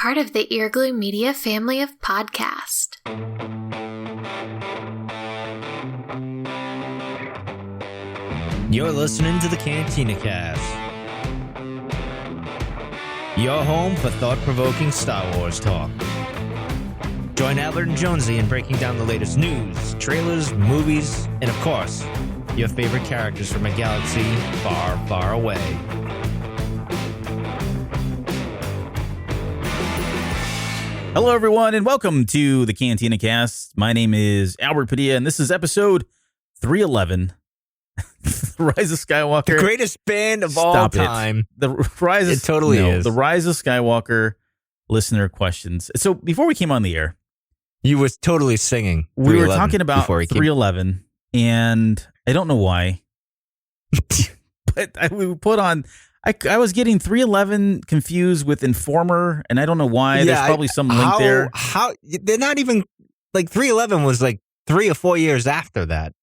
part of the Earglue Media family of podcasts. You're listening to the Cantina Cast, your home for thought-provoking Star Wars talk. Join Albert and Jonesy in breaking down the latest news, trailers, movies, and of course, your favorite characters from a galaxy far, far away. Hello, everyone, and welcome to the Cantina Cast. My name is Albert Padilla, and this is episode 311. Rise of Skywalker. The greatest band of all time. The Rise of, it totally is. The Rise of Skywalker listener questions. So before we came on the air, you were totally singing. We were talking about 311, and I don't know why, but we put on. I was getting 311 confused with Informer, and I don't know why. Yeah, there's probably some link there. How they're not even like 311 was like 3 or 4 years after that.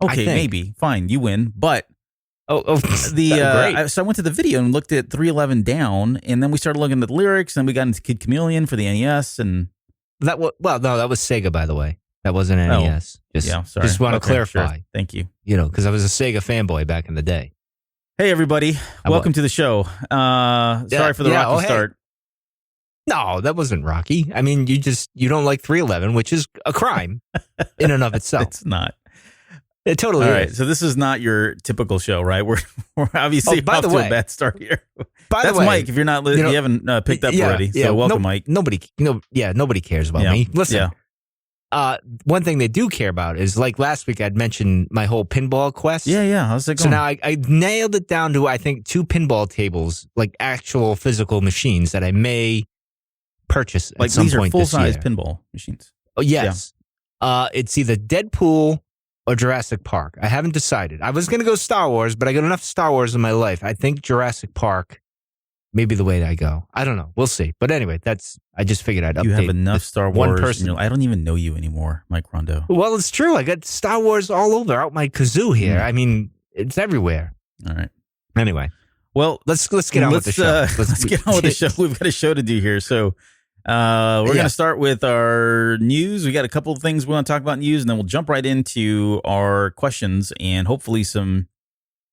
Okay, maybe fine, you win. But so I went to the video and looked at 311 down, and then we started looking at the lyrics, and we got into Kid Chameleon for the NES, and that was that was Sega, by the way. That wasn't NES. Sorry. Just want to clarify. Sure. Thank you. You know, because I was a Sega fanboy back in the day. Hey, everybody. Welcome to the show. Sorry for the rocky start. No, that wasn't rocky. I mean, you don't like 311, which is a crime in and of itself. It's not. It totally is. All right, so this is not your typical show, right? We're obviously off to a bad start here. That's Mike, if you're not you haven't picked up already. So welcome, Mike. Nobody cares about me. Listen. One thing they do care about is, like last week, I'd mentioned my whole pinball quest. Yeah. How's it going? So now I nailed it down to, I think, 2 pinball tables, like actual physical machines that I may purchase at some point this year. These are full-size pinball machines. Oh, yes. Yeah. It's either Deadpool or Jurassic Park. I haven't decided. I was going to go Star Wars, but I got enough Star Wars in my life. I think Jurassic Park may be the way that I go. I don't know. We'll see. But anyway, I just figured I'd update. You have enough Star Wars. One person. I don't even know you anymore, Mike Rondo. Well, it's true. I got Star Wars all over, out my kazoo here. I mean, it's everywhere. All right. Anyway. Well, let's get on with the show. Let's get on with the show. We've got a show to do here. So we're going to start with our news. We got a couple of things we want to talk about in news, and then we'll jump right into our questions and hopefully some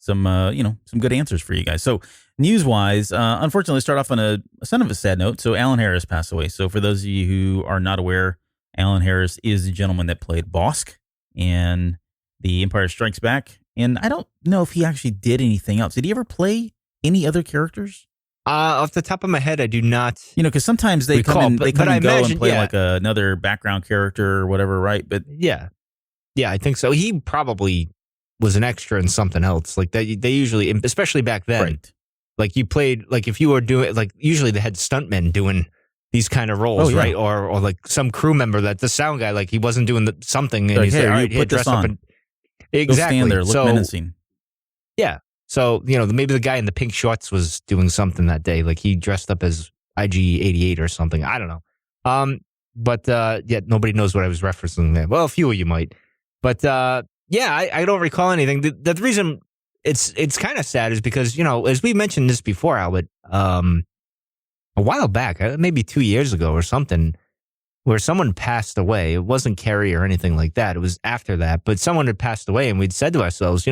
good answers for you guys. So news-wise, unfortunately, start off on a son of a sad note. So Alan Harris passed away. So for those of you who are not aware, Alan Harris is the gentleman that played Bosk in The Empire Strikes Back. And I don't know if he actually did anything else. Did he ever play any other characters? Off the top of my head, I do not. Because sometimes they come and go and play like another background character or whatever, right? But yeah, I think so. He probably was an extra in something else. Like they usually, especially back then, right. Like you played, like if you were doing, like usually they had stuntmen doing these kind of roles, right? Or like some crew member that the sound guy, like he wasn't doing something, and he's like, all right, put this on. Up and exactly. Stand there, look menacing. Yeah. So, maybe the guy in the pink shorts was doing something that day. Like he dressed up as IG-88 or something. I don't know. But nobody knows what I was referencing there. Well, a few of you might. But I don't recall anything. The reason it's kind of sad is because, as we mentioned this before, Albert, a while back, maybe 2 years ago or something, where someone passed away. It wasn't Carrie or anything like that. It was after that. But someone had passed away, and we'd said to ourselves,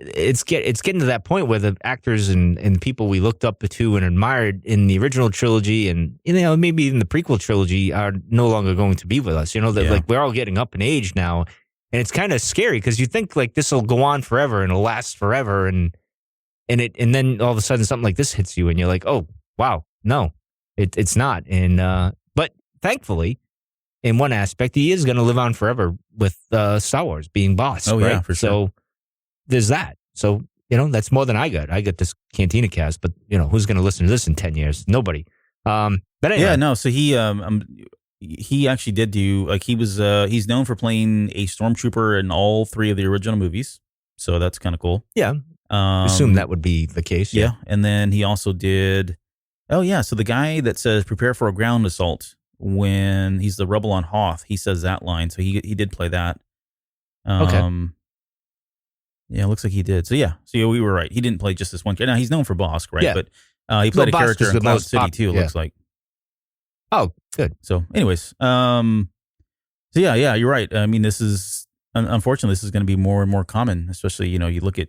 it's getting to that point where the actors and people we looked up to and admired in the original trilogy and maybe even the prequel trilogy are no longer going to be with us. Like we're all getting up in age now, and it's kind of scary because you think like this will go on forever and it'll last forever, and then all of a sudden something like this hits you and you're like, oh wow, no, it's not. And but thankfully, in one aspect, he is going to live on forever with Star Wars being boss. Oh right? Yeah, for sure. So there's that. So, that's more than I got. I got this Cantina Cast, but, who's going to listen to this in 10 years? Nobody. But anyway. Yeah, no, so he actually did do, like he's known for playing a stormtrooper in all 3 of the original movies. So that's kind of cool. Yeah. Assume that would be the case. Yeah. And then he also did, so the guy that says, prepare for a ground assault when he's the rebel on Hoth, he says that line. So he did play that. Okay. Yeah, it looks like he did. So we were right. He didn't play just this one character. Now, he's known for Bosk, right? Yeah. But he played a character in Cloud City, too, it yeah. looks like. Oh, good. So, anyways, so yeah, you're right. I mean, this is unfortunately this is going to be more and more common, especially you look at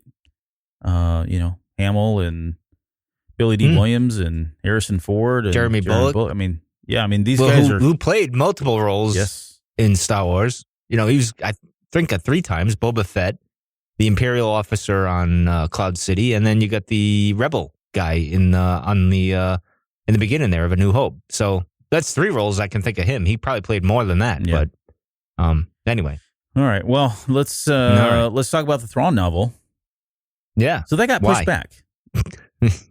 Hamill and Billy D. Williams and Harrison Ford and Jeremy Bullock. I mean, these guys who played multiple roles. Yes. In Star Wars. He was I think 3 times Boba Fett, the Imperial officer on Cloud City, and then you got the Rebel guy in the beginning there of A New Hope. So that's 3 roles I can think of him. He probably played more than that. Yeah. But anyway. All right. Well, let's talk about the Thrawn novel. Yeah. So that got pushed back.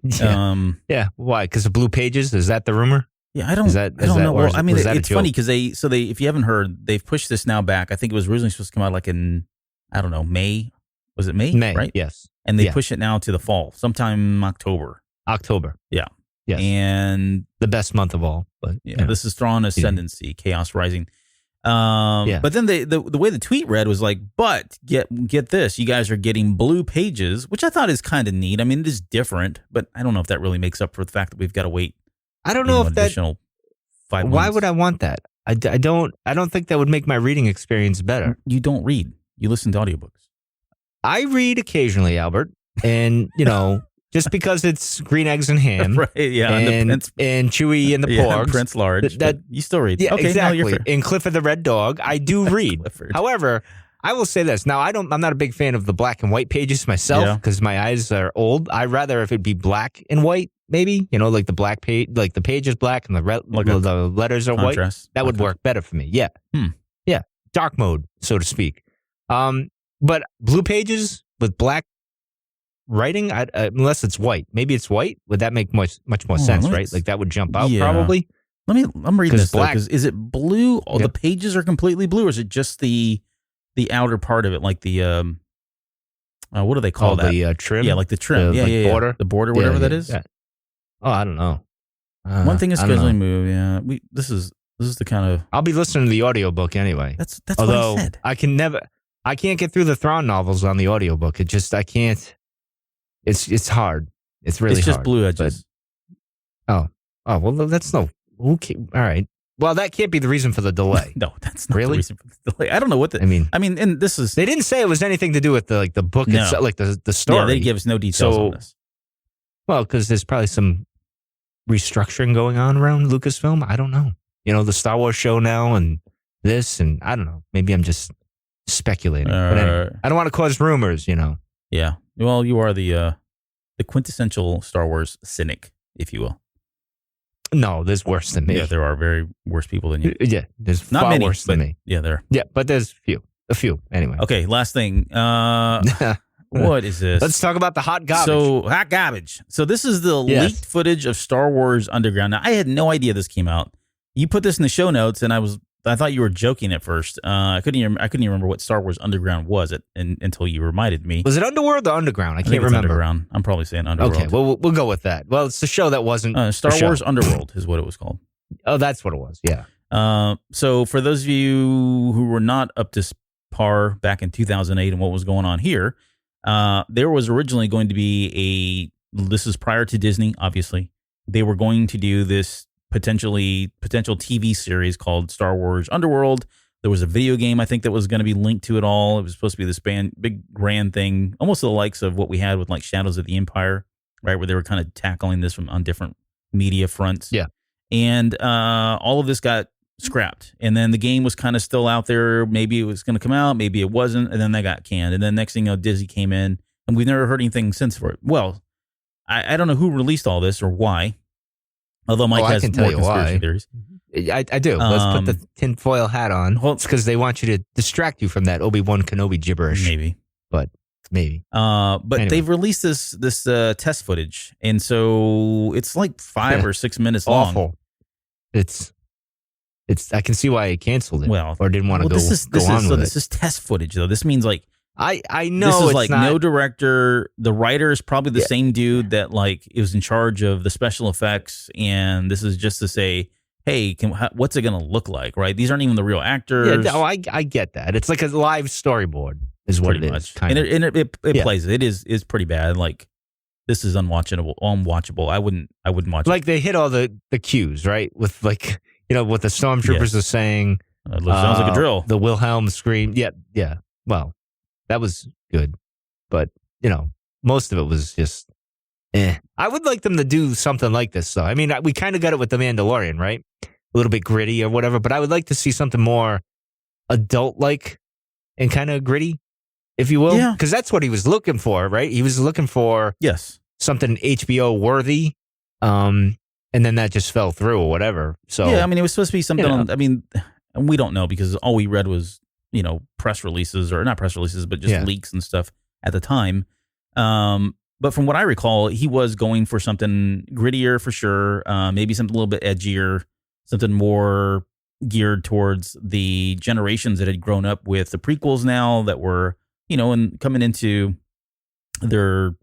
Yeah. Why? Because of Blue Pages? Is that the rumor? Yeah, I don't know. Well, I mean, it's funny because if you haven't heard, they've pushed this now back. I think it was originally supposed to come out like in, I don't know, May. Was it May? May, right? Yes. And they push it now to the fall, sometime October. Yeah. Yes. And the best month of all. But this is Thrawn Ascendancy, Chaos Rising. But then the way the tweet read was like, but get this, you guys are getting Blue Pages, which I thought is kind of neat. I mean, it is different, but I don't know if that really makes up for the fact that we've got to wait. I don't know if that. 5 months. Why would I want that? I don't think that would make my reading experience better. You don't read. You listen to audiobooks. I read occasionally, Albert, and just because it's green eggs and ham, right? Yeah, and Chewie and the porgs, Prince Large. That you still read? Yeah, okay, exactly. No, in Clifford the Red Dog, I do read. However, I will say this. Now, I'm not a big fan of the black and white pages myself because my eyes are old. I'd rather if it'd be black and white. Maybe, like the black page, like the page is black and the letters are contrast. White. That would work better for me. Yeah. Yeah. Dark mode, so to speak. But Blue Pages with black writing, unless it's white. Maybe it's white. Would that make much more sense, right? Like that would jump out probably. I'm reading this black. Is it blue? All the pages are completely blue, or is it just the outer part of it, like the what do they call that? The trim? Yeah, like the trim. Border. The border, whatever that is. Yeah. Oh, I don't know. One thing is scheduling move. Yeah, this is the kind of. I'll be listening to the audiobook anyway. That's Although, what I said. I can't get through the Thrawn novels on the audiobook. I can't. It's hard. It's really hard. It's just blue edges. But, well, that's no. All right. Well, that can't be the reason for the delay. No, that's not the reason for the delay. I don't know what I mean, and this is. They didn't say it was anything to do with the book itself, like the story. Yeah, they give us no details on this. Well, because there's probably some restructuring going on around Lucasfilm. I don't know. The Star Wars show now and this, and I don't know. Maybe I'm just speculating. But anyway, I don't want to cause rumors, Yeah. Well, you are the quintessential Star Wars cynic, if you will. No, there's worse than me. Yeah, there are very worse people than you. Yeah, there's not far many, worse than me. Yeah, there. Yeah, but there's a few. Anyway. Okay, last thing. What is this? Let's talk about the hot garbage. So, hot garbage. So, this is the leaked footage of Star Wars Underground. Now, I had no idea this came out. You put this in the show notes, and I thought you were joking at first. I couldn't even remember what Star Wars Underground was until you reminded me. Was it Underworld or Underground? I can't remember. Underground. I'm probably saying Underworld. Okay, well, we'll go with that. Well, it's the show that wasn't Star Wars Underworld is what it was called. Oh, that's what it was. Yeah. So for those of you who were not up to par back in 2008 and what was going on here, there was originally going to be this is prior to Disney, obviously. They were going to do this potential TV series called Star Wars Underworld. There was a video game, I think, that was going to be linked to it all. It was supposed to be this big grand thing, almost the likes of what we had with like Shadows of the Empire, right? Where they were kind of tackling this on different media fronts. Yeah. And all of this got scrapped. And then the game was kind of still out there. Maybe it was going to come out, maybe it wasn't. And then that got canned. And then next thing you know, Disney came in, and we've never heard anything since for it. Well, I don't know who released all this or why. Although Mike has more conspiracy theories. I do. Let's put the tinfoil hat on. It's because they want you to distract you from that Obi-Wan Kenobi gibberish. Maybe. But anyway. They've released this test footage, and so it's like 5 or 6 minutes long. Awful. It's. I can see why I canceled it. Well, or didn't want to go on with it. This is test footage, though. This means like I know this is it's like not, no director. The writer is probably the same dude that like was in charge of the special effects, and this is just to say, hey, what's it going to look like? Right? These aren't even the real actors. Yeah, no, I get that. It's like a live storyboard, is what pretty it much. is. Kind of. And it plays. It is pretty bad. Like this is unwatchable. I wouldn't watch it. Like they hit all the cues, right? With like what the stormtroopers are saying. Sounds like a drill. The Wilhelm scream. Yeah. Well, that was good, but most of it was just. I would like them to do something like this, though. I mean, we kind of got it with The Mandalorian, right? A little bit gritty or whatever, but I would like to see something more adult-like and kind of gritty, if you will. Yeah. Because that's what he was looking for, right? He was looking for something HBO-worthy, and then that just fell through or whatever. So yeah, I mean, it was supposed to be something on, I mean, and we don't know because all we read was, press releases, or not press releases, but just leaks and stuff at the time. But from what I recall, he was going for something grittier for sure, maybe something a little bit edgier, something more geared towards the generations that had grown up with the prequels now that were, and coming into their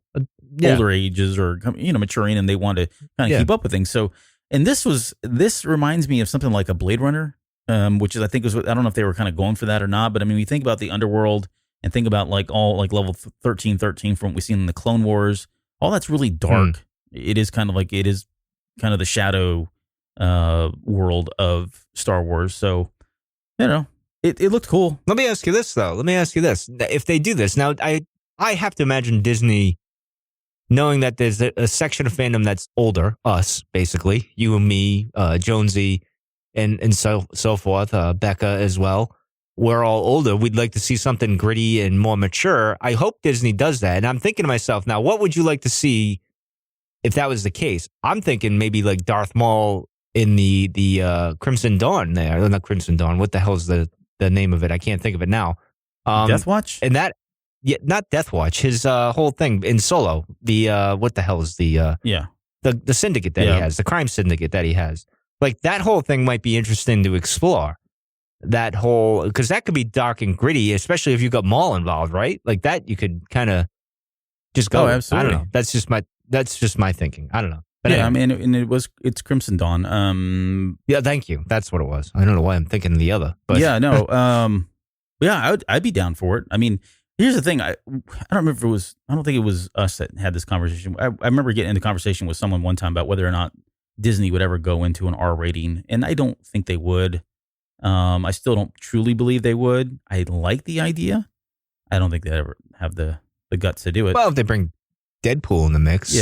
older ages or, maturing, and they want to kind of keep up with things. So, and this reminds me of something like a Blade Runner, which is, I think, I don't know if they were kind of going for that or not, but I mean, we think about the underworld and think about all level 1313 from what we've seen in the Clone Wars. All that's really dark. It is kind of the shadow world of Star Wars. So, it looked cool. Let me ask you this, though. If they do this, now I have to imagine Disney, knowing that there's a section of fandom that's older, us, basically, you and me, Jonesy, and so forth, Becca as well. We're all older. We'd like to see something gritty and more mature. I hope Disney does that. And I'm thinking to myself, now, what would you like to see if that was the case? I'm thinking maybe like Darth Maul in the Crimson Dawn there. Not Crimson Dawn. What the hell is the name of it? I can't think of it now. Death Watch? And that, not Death Watch. His whole thing in Solo. The, what the hell is the syndicate that he has, the crime syndicate that he has. Like, that whole thing might be interesting to explore. That whole, because that could be dark and gritty, especially if you got Maul involved, right? Like that, you could kind of just go. Oh, absolutely. I don't know. That's just my thinking. I don't know. But yeah, anyway. I mean, it's Crimson Dawn. Yeah, thank you. That's what it was. I don't know why I'm thinking the other. But yeah, no. I'd be down for it. I mean, here's the thing. I don't remember if it was. I don't think it was us that had this conversation. I remember getting into conversation with someone one time about whether or not Disney would ever go into an R rating, and I don't think they would. I still don't truly believe they would. I like the idea. I don't think they ever have the guts to do it. Well, if they bring Deadpool in the mix,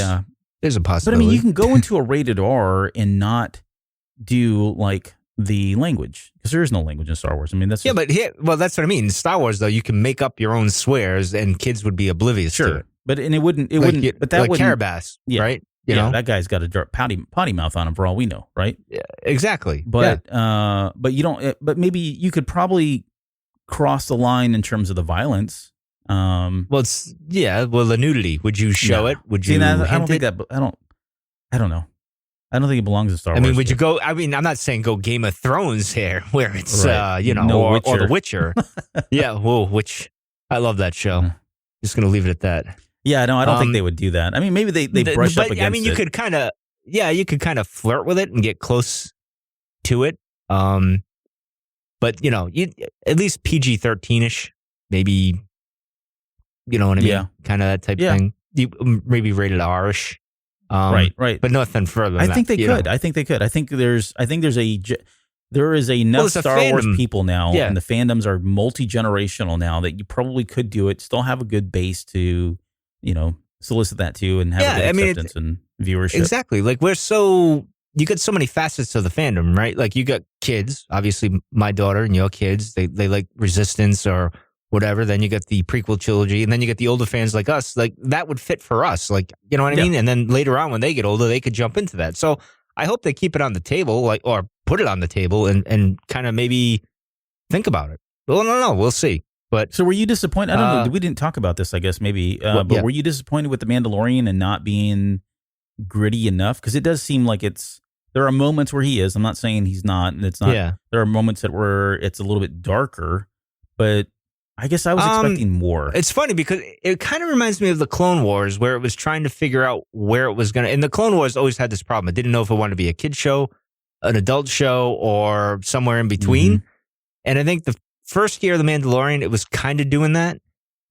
there's a possibility. But I mean, you can go into a rated R and not do like the language, because there is no language in Star Wars. I mean, that's but that's what I mean. In Star Wars, though, you can make up your own swears, and kids would be oblivious to it. But it wouldn't. But that like Carabas, right? You know? That guy's got a potty mouth on him for all we know, right? Yeah, exactly. But but you don't. But maybe you could probably cross the line in terms of the violence. Well, the nudity. Would you show it? Would you? I don't think that. I don't know. I don't think it belongs in Star Wars. I mean, would you go? I mean, I'm not saying go Game of Thrones here, where it's or The Witcher. Yeah, which I love that show. Just gonna leave it at that. Yeah, no, I don't think they would do that. I mean, maybe they brush up against it. I mean, you could kind of flirt with it and get close to it. But you at least PG-13ish, maybe. You know what I mean? Yeah. Kind of that type of thing. Maybe rated R-ish. Right. But nothing further than I think they could. I think they could. I think there is enough Star Wars people now, and the fandoms are multi-generational now, that you probably could do it, still have a good base to, solicit that too, and have a good acceptance and viewership. Exactly. Like you got so many facets of the fandom, right? Like you got kids, obviously my daughter and your kids, they like Resistance or whatever. Then you got the prequel trilogy, and then you get the older fans like us. Like that would fit for us. Like, you know what I mean? And then later on when they get older, they could jump into that. So I hope they keep it on the table, or put it on the table and kind of maybe think about it. Well, no, we'll see. But so were you disappointed? I don't know. We didn't talk about this, I guess, maybe. But were you disappointed with The Mandalorian and not being gritty enough? Because it does seem like there are moments where he is. I'm not saying he's not. And it's not. Yeah. There are moments where it's a little bit darker, but I guess I was expecting more. It's funny because it kind of reminds me of the Clone Wars, where it was trying to figure out where it was going to. And the Clone Wars always had this problem. It didn't know if it wanted to be a kid show, an adult show, or somewhere in between. Mm-hmm. And I think the first year of The Mandalorian, it was kind of doing that.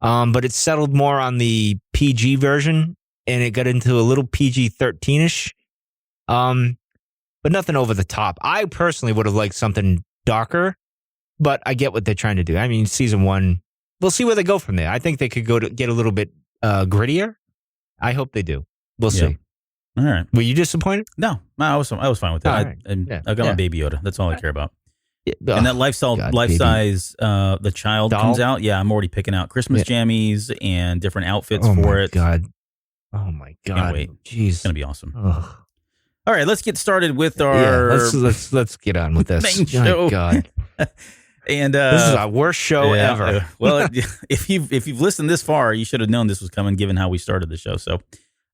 But it settled more on the PG version, and it got into a little PG-13-ish. but nothing over the top. I personally would have liked something darker, but I get what they're trying to do. I mean, season 1, we'll see where they go from there. I think they could go to get a little bit grittier. I hope they do. We'll see. All right. Were you disappointed? No, I was fine with that. Right. I got my Baby Yoda. That's all I care about. Yeah. And that life size, the child doll comes out. Yeah, I'm already picking out Christmas jammies and different outfits for it. Oh my God! Can't wait. Jeez, it's gonna be awesome. Ugh. All right, let's get started with our let's get on with this main show. Oh God. And this is our worst show ever. Well, if you've listened this far, you should have known this was coming, given how we started the show. So,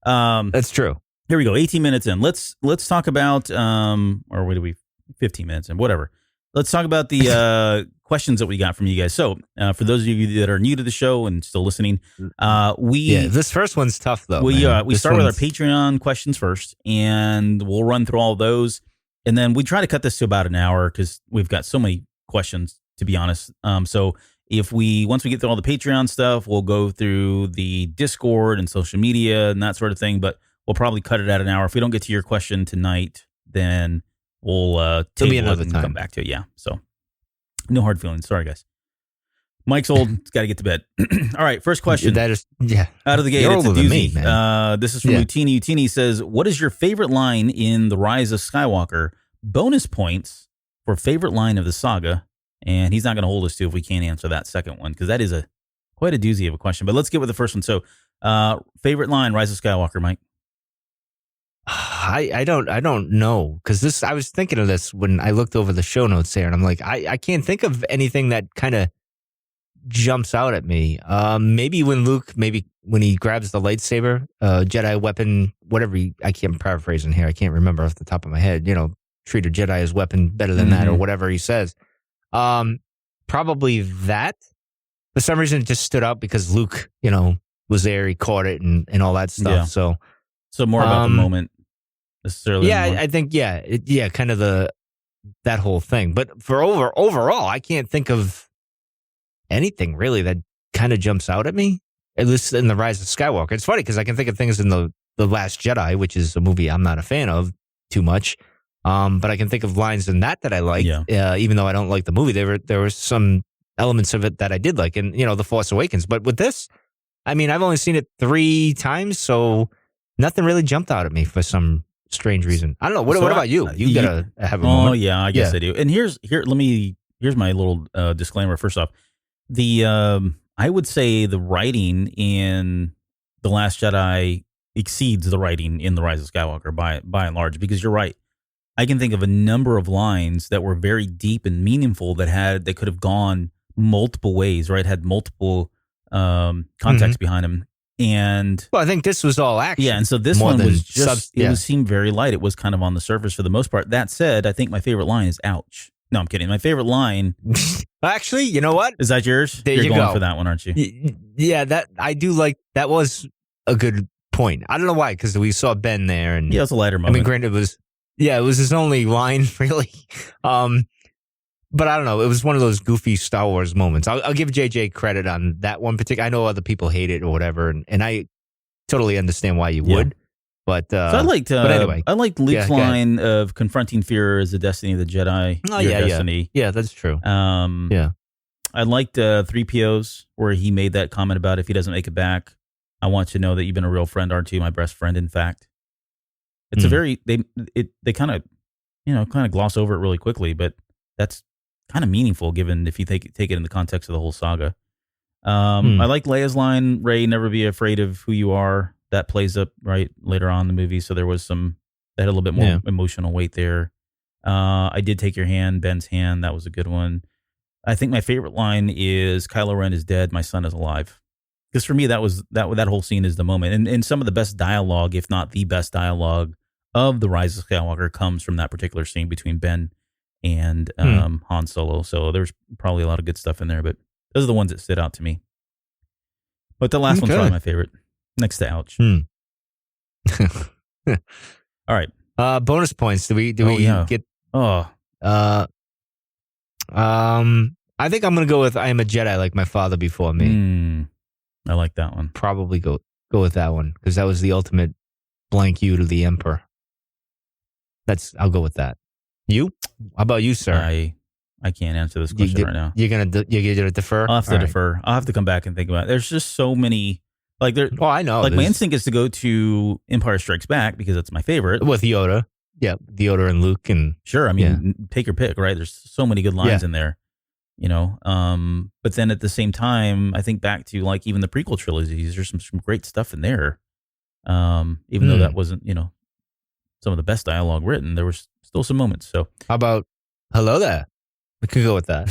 that's true. Here we go. 18 minutes in. Let's talk about or what do we? 15 minutes in. Whatever. Let's talk about the questions that we got from you guys. So, for those of you that are new to the show and still listening, this first one's tough though. We start with our Patreon questions first, and we'll run through all those, and then we try to cut this to about an hour because we've got so many questions, to be honest. So once we get through all the Patreon stuff, we'll go through the Discord and social media and that sort of thing. But we'll probably cut it at an hour. If we don't get to your question tonight, then we'll table it and come back to it. Yeah. So no hard feelings. Sorry, guys. Mike's old. He's got to get to bed. All right. First question. That is, out of the gate. You're it's a older doozy. than me, man. This is from Utini. Utini says, "What is your favorite line in the Rise of Skywalker? Bonus points for favorite line of the saga." And he's not going to hold us to if we can't answer that second one, because that is quite a doozy of a question. But let's get with the first one. So, favorite line, Rise of Skywalker, Mike. I don't know, because I was thinking of this when I looked over the show notes there, and I'm like, I can't think of anything that kind of jumps out at me. Maybe when he grabs the lightsaber, Jedi weapon, whatever. I can't paraphrasing here. I can't remember off the top of my head. Treat a Jedi as weapon better than that, or whatever he says. Probably that. For some reason, it just stood out because Luke, was there. He caught it and all that stuff. Yeah. So more about the moment necessarily. Yeah, I think kind of that whole thing. But for overall, I can't think of anything really that kind of jumps out at me. At least in the Rise of Skywalker. It's funny because I can think of things in the Last Jedi, which is a movie I'm not a fan of too much. But I can think of lines in that I like, even though I don't like the movie. There were some elements of it that I did like, and The Force Awakens. But with this, I mean, I've only seen it 3 times, so nothing really jumped out at me for some strange reason. I don't know. What about you? You gotta have a moment. Oh yeah, I guess I do. And here's my little disclaimer. First off, I would say the writing in The Last Jedi exceeds the writing in The Rise of Skywalker by and large, because you're right. I can think of a number of lines that were very deep and meaningful that could have gone multiple ways, right? Had multiple context behind them. And I think this was all action. Yeah, and so this one was just seemed very light. It was kind of on the surface for the most part. That said, I think my favorite line is "ouch." No, I'm kidding. My favorite line, actually, you know what? Is that yours? You're going go for that one, aren't you? Yeah, that I do like. That was a good point. I don't know why, because we saw Ben there, and it was a lighter moment. I mean, granted, it was his only line, really. But I don't know. It was one of those goofy Star Wars moments. I'll give JJ credit on that one particular. I know other people hate it or whatever, and I totally understand why you would. But so I liked. But anyway, I liked Luke's line of confronting fear as the destiny of the Jedi. Oh destiny. Yeah, that's true. I liked 3PO's where he made that comment about if he doesn't make it back, I want you to know that you've been a real friend, aren't you? My best friend, in fact. It's a very they kind of gloss over it really quickly, but that's kind of meaningful given if you take it in the context of the whole saga. I like Leia's line, "Rey, never be afraid of who you are." That plays up right later on in the movie, so there was that had a little bit more emotional weight there. I did take your hand, Ben's hand. That was a good one. I think my favorite line is "Kylo Ren is dead, my son is alive." Because for me, that whole scene is the moment, and some of the best dialogue, if not the best dialogue of the Rise of Skywalker, comes from that particular scene between Ben and Han Solo. So there's probably a lot of good stuff in there, but those are the ones that stood out to me. But the last one's probably my favorite, next to "ouch." All right. Bonus points. Do we get? Oh. I think I'm gonna go with "I am a Jedi like my father before me." I like that one. Probably go with that one because that was the ultimate blank you to the Emperor. I'll go with that. You? How about you, sir? I can't answer this question right now. You're gonna defer? I'll have to defer. Right. I'll have to come back and think about it. There's just so many. Like there. Oh, I know. Like my instinct is to go to Empire Strikes Back because that's my favorite with Yoda. Yeah, Yoda and Luke and sure. I mean, take your pick. Right? There's so many good lines in there. You know. But then at the same time, I think back to like even the prequel trilogies. There's some great stuff in there. Even though that wasn't some of the best dialogue written, there was still some moments. So how about hello there? We could go with that.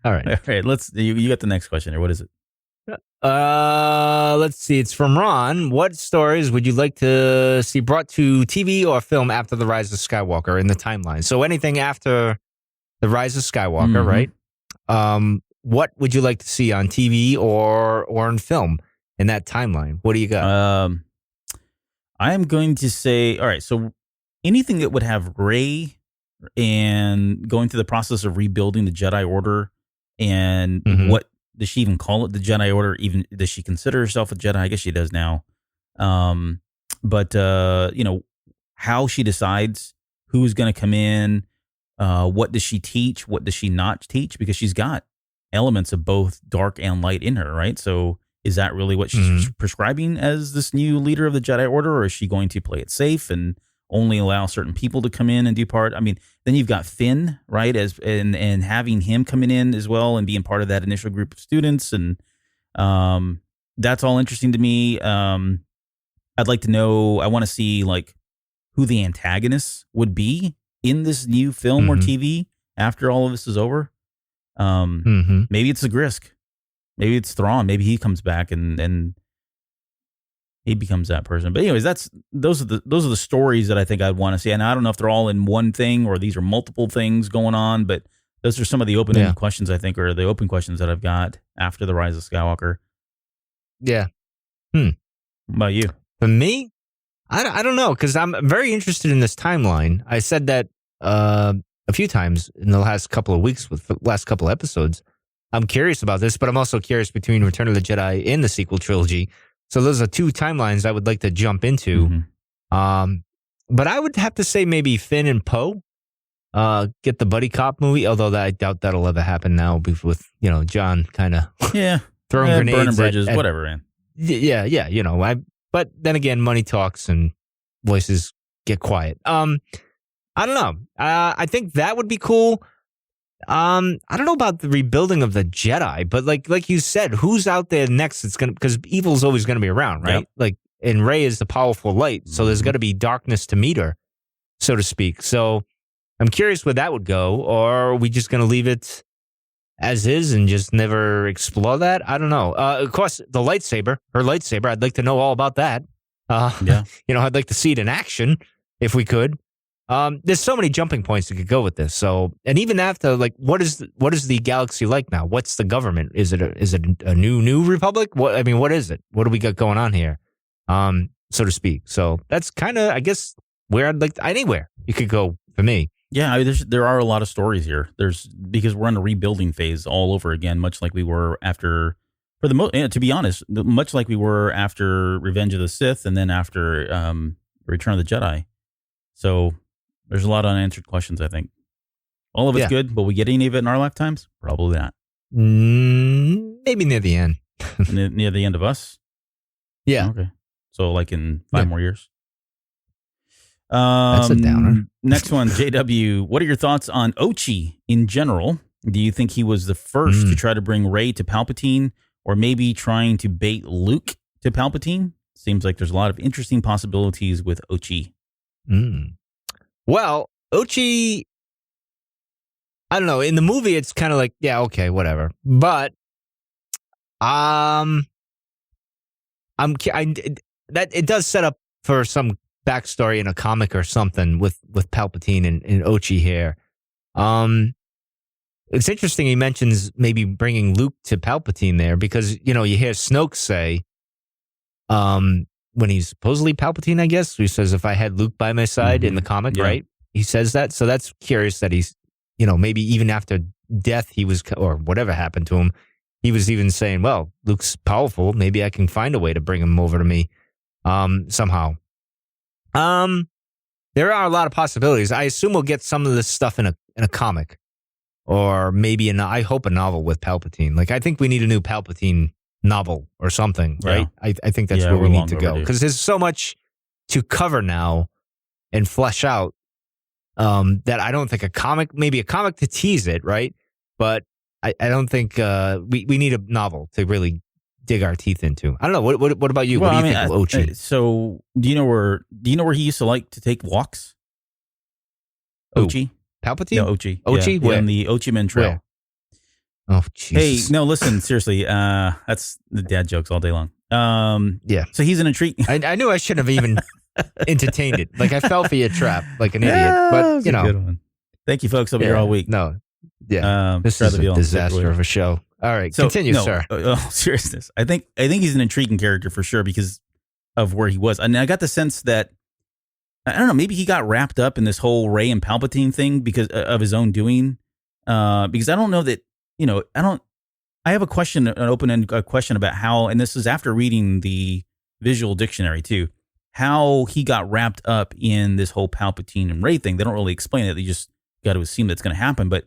All right. You got the next question here. What is it? Let's see. It's from Ron. What stories would you like to see brought to TV or film after the Rise of Skywalker in the timeline? So anything after the Rise of Skywalker, right? What would you like to see on TV or in film in that timeline? What do you got? I am going to say, all right. So anything that would have Rey and going through the process of rebuilding the Jedi Order, and what does she even call it? The Jedi Order? Even does she consider herself a Jedi? I guess she does now. But how she decides who's going to come in, what does she teach, what does she not teach? Because she's got elements of both dark and light in her, right? So is that really what she's prescribing as this new leader of the Jedi Order, or is she going to play it safe and only allow certain people to come in and do part? I mean, then you've got Finn, right? And having him coming in as well and being part of that initial group of students. And that's all interesting to me. I'd like to know, I want to see like who the antagonists would be in this new film or TV after all of this is over. Maybe it's the Grisk. Maybe it's Thrawn. Maybe he comes back and he becomes that person. But anyways, those are the stories that I think I'd want to see. And I don't know if they're all in one thing or these are multiple things going on, but those are some of the open-ended questions I think, or the open questions that I've got after the Rise of Skywalker. Yeah. What about you? For me, I don't know, because I'm very interested in this timeline. I said that a few times in the last couple of weeks with the last couple of episodes. I'm curious about this, but I'm also curious between Return of the Jedi and the sequel trilogy. So those are two timelines I would like to jump into. But I would have to say maybe Finn and Poe get the buddy cop movie, although I doubt that'll ever happen now with John kind of throwing grenades, burning bridges, whatever, man. Yeah. But then again, money talks and voices get quiet. I don't know. I think that would be cool. I don't know about the rebuilding of the Jedi, but like you said, who's out there next? It's because evil's always gonna be around, right? Yep. And Rey is the powerful light, so there's got to be darkness to meet her, so to speak. So I'm curious where that would go, or are we just gonna leave it as is and just never explore that? I don't know. Of course, her lightsaber. I'd like to know all about that. I'd like to see it in action if we could. There's so many jumping points that could go with this. So, and even after, like, what is the galaxy like now? What's the government? Is it a new republic? What is it? What do we got going on here? So to speak. So that's kind of, I guess, where I'd like anywhere you could go for me. Yeah, there are a lot of stories here. Because we're in a rebuilding phase all over again, much like we were after. To be honest, much like we were after Revenge of the Sith, and then after Return of the Jedi. So. There's a lot of unanswered questions, I think. All of it's good, but we get any of it in our lifetimes? Probably not. Maybe near the end. Near the end of us? Yeah. Okay. So like in 5 more years? That's a downer. Next one, JW. What are your thoughts on Ochi in general? Do you think he was the first to try to bring Rey to Palpatine, or maybe trying to bait Luke to Palpatine? Seems like there's a lot of interesting possibilities with Ochi. Well, Ochi, I don't know. In the movie, it's kind of like, yeah, okay, whatever. But, it does set up for some backstory in a comic or something with Palpatine and Ochi here. It's interesting he mentions maybe bringing Luke to Palpatine there because, you hear Snoke say, when he's supposedly Palpatine, I guess, he says, if I had Luke by my side in the comic, right? He says that. So that's curious that he's, maybe even after death, he was, or whatever happened to him, he was even saying, well, Luke's powerful. Maybe I can find a way to bring him over to me somehow. there are a lot of possibilities. I assume we'll get some of this stuff in a comic, or maybe I hope a novel with Palpatine. Like, I think we need a new Palpatine novel or something, right? Yeah. I think that's where we need to go, because there's so much to cover now and flesh out that I don't think maybe a comic to tease it, right? But I don't think we need a novel to really dig our teeth into. I don't know. What about you? Well, what do you think of Ochi? So do you know where he used to like to take walks? Ochi? Palpatine? No, Ochi. Ochi? Yeah, on the Ochi-Men Trail. Where? Oh, Jesus. Hey, no, listen, seriously. That's the dad jokes all day long. Yeah. So he's in a treat. I knew I shouldn't have even entertained it. Like, I fell for your trap like an idiot. But, you know. Good one. Thank you, folks. I'll be here all week. No. Yeah. This is a disaster of a show. All right. So, continue, sir. Seriousness. I think he's an intriguing character for sure because of where he was. And I got the sense that, I don't know, maybe he got wrapped up in this whole Rey and Palpatine thing because of his own doing. Because I don't know that, I have an open-ended question about how, and this is after reading the visual dictionary too, how he got wrapped up in this whole Palpatine and Rey thing. They don't really explain it. They just got to assume that's going to happen. But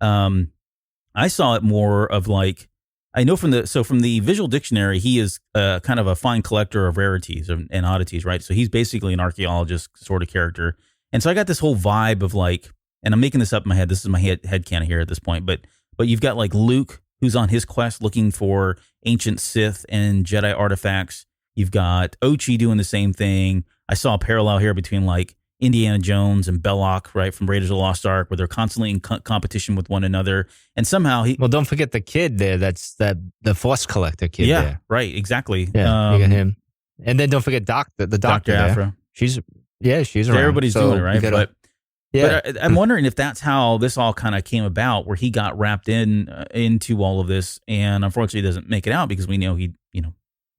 I saw it more of like, I know from the visual dictionary, he is kind of a fine collector of rarities and oddities, right? So he's basically an archaeologist sort of character. And so I got this whole vibe of like, and I'm making this up in my head. This is my headcanon here at this point, but you've got like Luke, who's on his quest looking for ancient Sith and Jedi artifacts. You've got Ochi doing the same thing. I saw a parallel here between like Indiana Jones and Belloc, right, from Raiders of the Lost Ark, where they're constantly in competition with one another. And somehow well, don't forget the kid there. That's the Force Collector kid. Yeah, there. right, exactly. Yeah, you got him. And then don't forget the doctor Afra. She's around. Everybody's doing it, right? But I'm wondering if that's how this all kind of came about, where he got wrapped into all of this, and unfortunately doesn't make it out because we know he,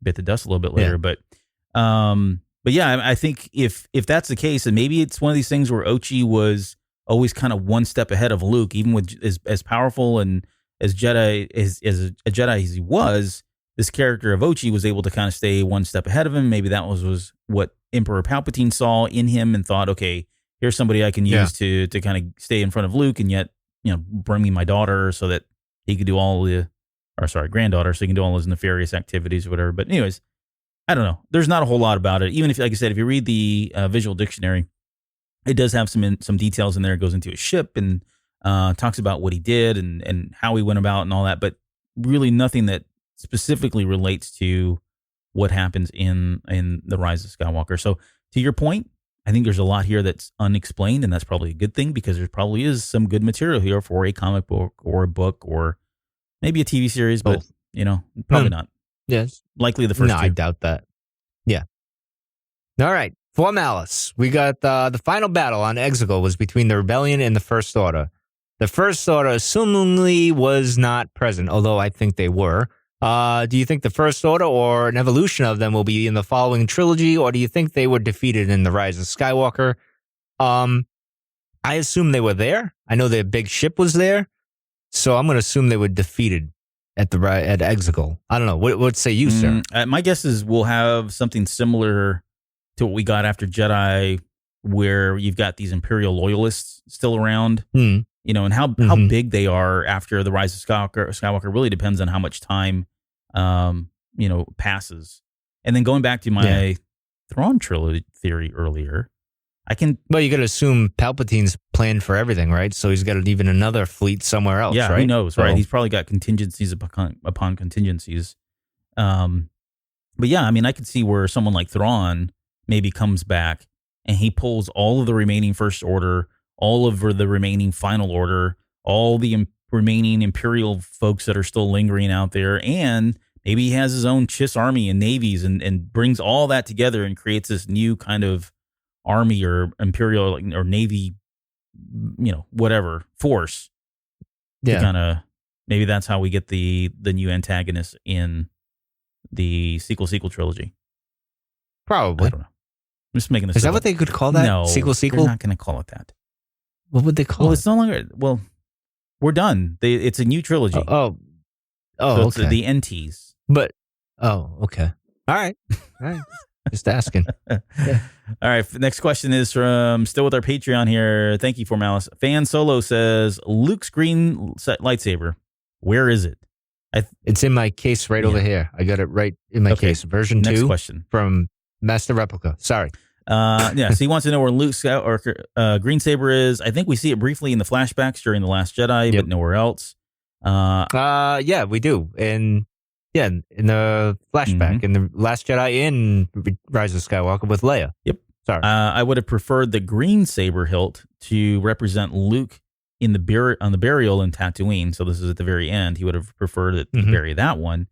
bit the dust a little bit later. Yeah. But yeah, I think if that's the case, and maybe it's one of these things where Ochi was always kind of one step ahead of Luke, even with as powerful and as Jedi as a Jedi as he was, this character of Ochi was able to kind of stay one step ahead of him. Maybe that was what Emperor Palpatine saw in him and thought, okay, here's somebody I can use to kind of stay in front of Luke and yet, bring me my daughter so that he could do granddaughter, so he can do all those nefarious activities or whatever. But anyways, I don't know. There's not a whole lot about it. Even if, like I said, if you read the visual dictionary, it does have some details in there. It goes into his ship and talks about what he did and how he went about and all that, but really nothing that specifically relates to what happens in the Rise of Skywalker. So to your point, I think there's a lot here that's unexplained, and that's probably a good thing because there probably is some good material here for a comic book or a book or maybe a TV series, but probably not. Yes. Likely the first two. I doubt that. Yeah. All right. For Malice, we got the final battle on Exegol was between the Rebellion and the First Order. The First Order assumingly was not present, although I think they were. Do you think the First Order or an evolution of them will be in the following trilogy, or do you think they were defeated in the Rise of Skywalker? I assume they were there. I know their big ship was there, so I'm going to assume they were defeated at Exegol. I don't know. What say you, sir? My guess is we'll have something similar to what we got after Jedi, where you've got these Imperial loyalists still around. And how big they are after the Rise of Skywalker really depends on how much time, passes. And then going back to my Thrawn trilogy theory earlier, Well, you got to assume Palpatine's planned for everything, right? So he's got even another fleet somewhere else, right? Who knows, right? He's probably got contingencies upon contingencies. But yeah, I mean, I could see where someone like Thrawn maybe comes back and he pulls all of the remaining First Order, all of the remaining Final Order, all the remaining Imperial folks that are still lingering out there, and maybe he has his own Chiss army and navies and brings all that together and creates this new kind of army or Imperial or Navy, whatever force. Yeah. Kind of, maybe that's how we get the new antagonist in the sequel trilogy. Probably. I don't know. I'm just making this. Is that what they could call that? No, sequel? They're not going to call it that. What would they call it? Well, it's no longer. Well, we're done. It's a new trilogy. So okay. It's the NTs. But okay. All right. Just asking. All right. Next question is from still with our Patreon here. Thank you for Malice. Fan Solo says Luke's green lightsaber. Where is it? It's in my case right over here. I got it right in my case. Version 2. Next question from Master Replica. Sorry. So he wants to know where Luke's green saber is. I think we see it briefly in the flashbacks during The Last Jedi, but nowhere else. Yeah, we do. In the flashback in The Last Jedi in Rise of Skywalker with Leia. Yep. Sorry. I would have preferred the green saber hilt to represent Luke in on the burial in Tatooine. So this is at the very end. He would have preferred it to bury that one.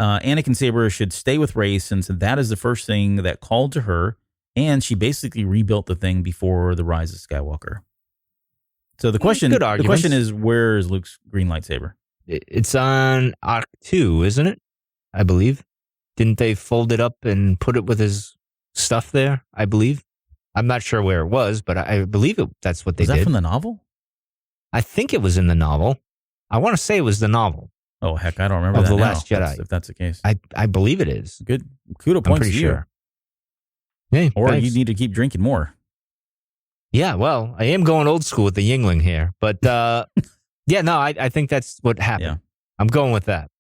Anakin's saber should stay with Rey since that is the first thing that called to her, and she basically rebuilt the thing before the Rise of Skywalker. So the question is, where is Luke's green lightsaber? It's on Arc 2, isn't it? I believe. Didn't they fold it up and put it with his stuff there? I believe. I'm not sure where it was, but I believe that's what they did. Was that from the novel? I think it was in the novel. I want to say it was the novel. Oh, heck, I don't remember of that The now, Last Jedi. if that's the case. I believe it is. Good. Kudo points to you. Sure. Hey, or thanks. you need to keep drinking more. Yeah, well, I am going old school with the Yingling here. But, I think that's what happened. Yeah. I'm going with that.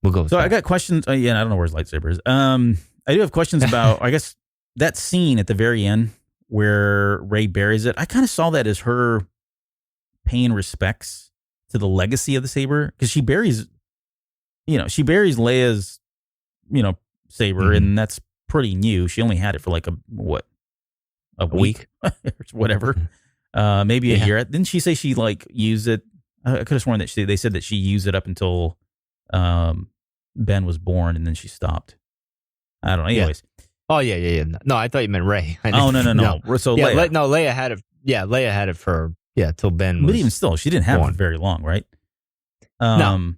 We'll go with that. I got questions. I don't know where his lightsaber is. I do have questions about, I guess, that scene at the very end where Rey buries it. I kind of saw that as her paying respects to the legacy of the saber, because she buries Leia's, saber, and that's pretty new. She only had it for like a week or whatever, maybe a year. Didn't she say she used it? I could have sworn that they said that she used it up until Ben was born, and then she stopped. I don't know. Anyways. Oh yeah. No, I thought you meant Rey. Oh no. So Leia. Leia had it. Yeah, Leia had it for till Ben was. But even still, she didn't have it very long, right? No.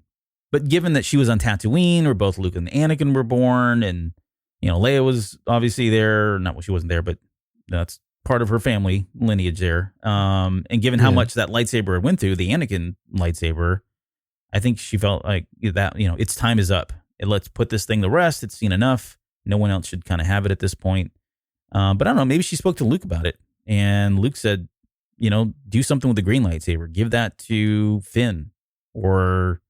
But given that she was on Tatooine, where both Luke and Anakin were born, and Leia was obviously there. Not she wasn't there, but that's part of her family lineage there. And given how much that lightsaber went through, the Anakin lightsaber, I think she felt like that. Its time is up. And let's put this thing to rest. It's seen enough. No one else should kind of have it at this point. But I don't know. Maybe she spoke to Luke about it, and Luke said, do something with the green lightsaber. Give that to Finn, or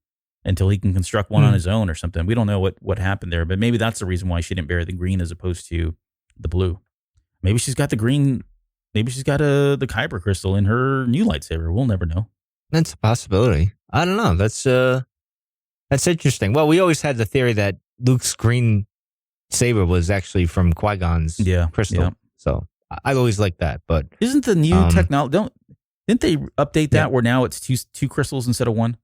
until he can construct one on his own or something. We don't know what happened there, but maybe that's the reason why she didn't bury the green as opposed to the blue. Maybe she's got the green. Maybe she's got the kyber crystal in her new lightsaber. We'll never know. That's a possibility. I don't know. That's interesting. Well, we always had the theory that Luke's green saber was actually from Qui-Gon's crystal. Yeah. So I always liked that. But isn't the new technology? Didn't they update that where now it's two crystals instead of one?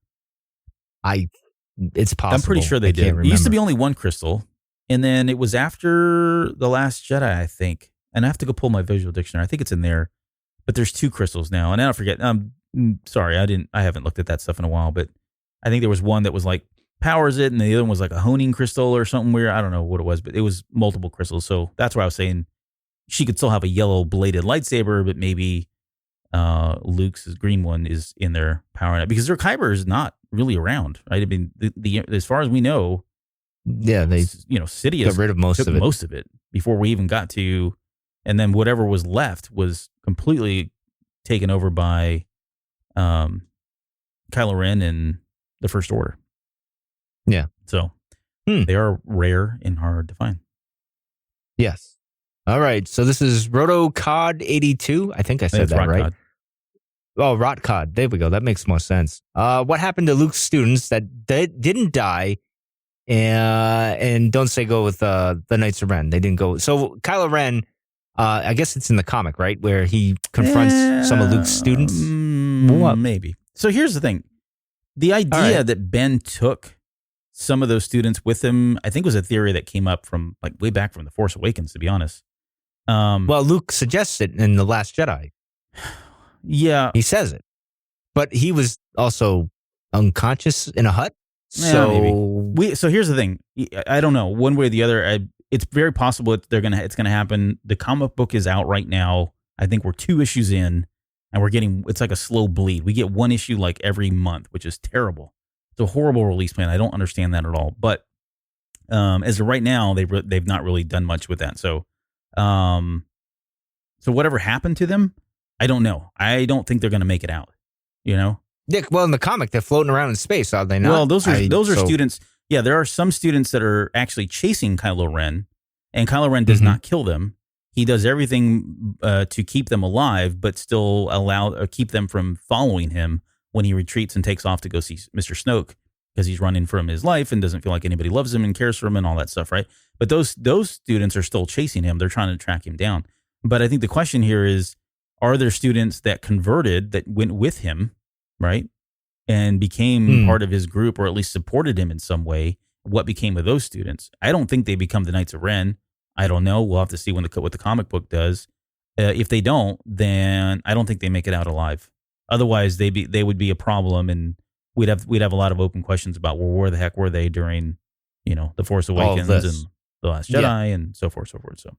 It's possible. I'm pretty sure they did. It used to be only one crystal, and then it was after The Last Jedi, I think. And I have to go pull my visual dictionary. I think it's in there, but there's two crystals now. And I don't forget. Sorry, I haven't looked at that stuff in a while, but I think there was one that was like powers it, and the other one was like a honing crystal or something weird. I don't know what it was, but it was multiple crystals. So that's why I was saying she could still have a yellow bladed lightsaber, but maybe Luke's green one is in there powering it, because their kyber is not really around, right? I mean, the as far as we know, they Sidious got rid of most of it before we even got to, and then whatever was left was completely taken over by Kylo Ren and the First Order. Yeah. So they are rare and hard to find. Yes. All right. So this is RotoCod 82. I think I said that right. Oh, Rotcod. There we go. That makes more sense. What happened to Luke's students that didn't die? And don't say go with the Knights of Ren. They didn't go. So Kylo Ren, I guess it's in the comic, right? Where he confronts some of Luke's students. What? Maybe. So here's the thing. The idea that Ben took some of those students with him, I think was a theory that came up from like way back from The Force Awakens, to be honest. Well, Luke suggests it in The Last Jedi. Yeah. He says it. But he was also unconscious in a hut. So so here's the thing. I don't know, one way or the other. It's very possible it's gonna happen. The comic book is out right now. I think we're 2 issues in, and it's like a slow bleed. We get 1 issue like every month, which is terrible. It's a horrible release plan. I don't understand that at all. But As of right now, they've not really done much with that. So, so whatever happened to them, I don't know. I don't think they're going to make it out. You know? Yeah. Well, in the comic, they're floating around in space, are they not? Well, those are students. Yeah, there are some students that are actually chasing Kylo Ren, and Kylo Ren does not kill them. He does everything to keep them alive, but still keep them from following him when he retreats and takes off to go see Mr. Snoke, because he's running from his life and doesn't feel like anybody loves him and cares for him and all that stuff, right? But those students are still chasing him. They're trying to track him down. But I think the question here is, are there students that converted that went with him, right, and became part of his group, or at least supported him in some way? What became of those students? I don't think they become the Knights of Ren. I don't know. We'll have to see what the comic book does. If they don't, then I don't think they make it out alive. Otherwise, they would be a problem, and we'd have a lot of open questions about, well, where the heck were they during, The Force Awakens and The Last Jedi and so forth, so forth. So,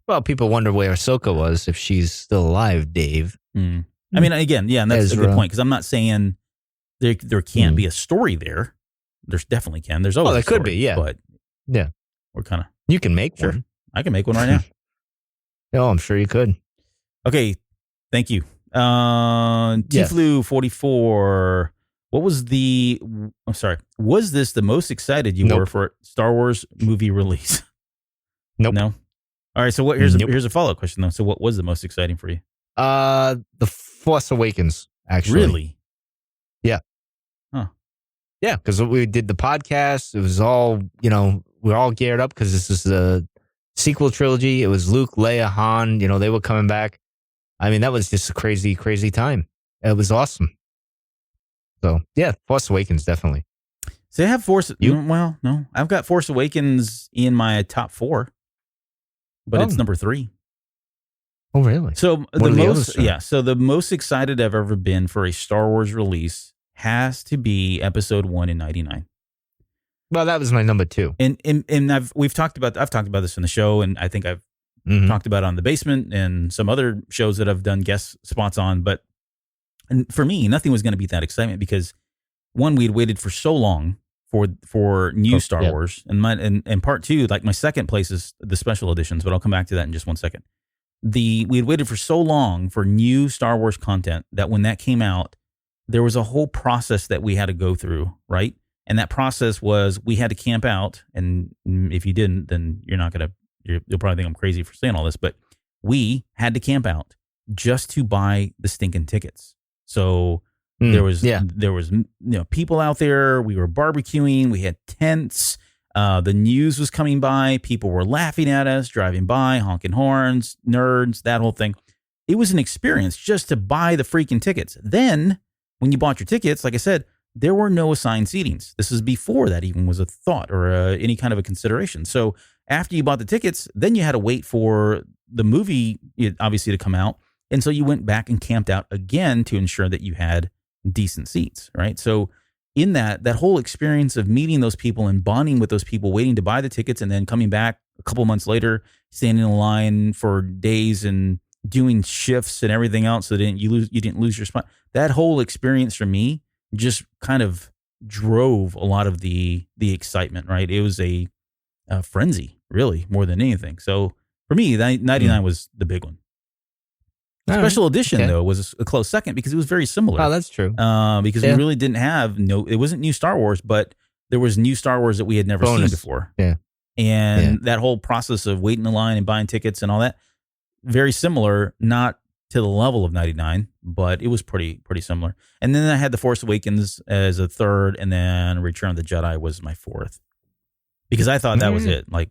well, people wonder where Ahsoka was, if she's still alive, Dave. I mean, again, and that's Ezra. A good point, because I'm not saying there can't be a story there. There's definitely can. There's always there could be, yeah. But yeah, we're kind of... You can make one. I can make one right now. No, I'm sure you could. Okay, thank you. Tflu44, was this the most excited you were for Star Wars movie release? Nope. No? All right, so here's a follow-up question, though. So what was the most exciting for you? The Force Awakens, actually. Really? Yeah. Huh. Yeah, because we did the podcast. It was all, we're all geared up because this is the sequel trilogy. It was Luke, Leia, Han, they were coming back. I mean, that was just a crazy, crazy time. It was awesome. So, yeah, Force Awakens, definitely. So I have well, no. I've got Force Awakens in my top 4, but it's number 3. Oh, really? So the most excited I've ever been for a Star Wars release has to be Episode 1 in 99. Well, that was my number 2. And I've talked about this in the show, and I think I've talked about it on The Basement and some other shows that I've done guest spots on. But for me, nothing was going to beat that excitement, because one, we'd waited for so long for new Star Wars, and part 2, like my second place is the special editions, but I'll come back to that in just one second. We had waited for so long for new Star Wars content that when that came out, there was a whole process that we had to go through, right? And that process was, we had to camp out. And if you didn't, then you'll probably think I'm crazy for saying all this, but we had to camp out just to buy the stinking tickets. So there was people out there. We were barbecuing. We had tents. The news was coming by. People were laughing at us, driving by, honking horns, nerds, that whole thing. It was an experience just to buy the freaking tickets. Then when you bought your tickets, like I said, there were no assigned seatings. This is before that even was a thought or any kind of a consideration. So after you bought the tickets, then you had to wait for the movie, obviously, to come out. And so you went back and camped out again to ensure that you had decent seats, right? So in that whole experience of meeting those people and bonding with those people, waiting to buy the tickets and then coming back a couple months later, standing in line for days and doing shifts and everything else so that you didn't lose your spot. That whole experience for me just kind of drove a lot of the excitement, right? It was a frenzy, really, more than anything. So for me, 99 was the big one. Special edition, though, was a close second because it was very similar. Oh, that's true. Because we really didn't have it wasn't new Star Wars, but there was new Star Wars that we had never seen before. Yeah. And that whole process of waiting in line and buying tickets and all that, very similar, not to the level of 99, but it was pretty similar. And then I had The Force Awakens as a third, and then Return of the Jedi was my fourth. Because I thought that was it. Like,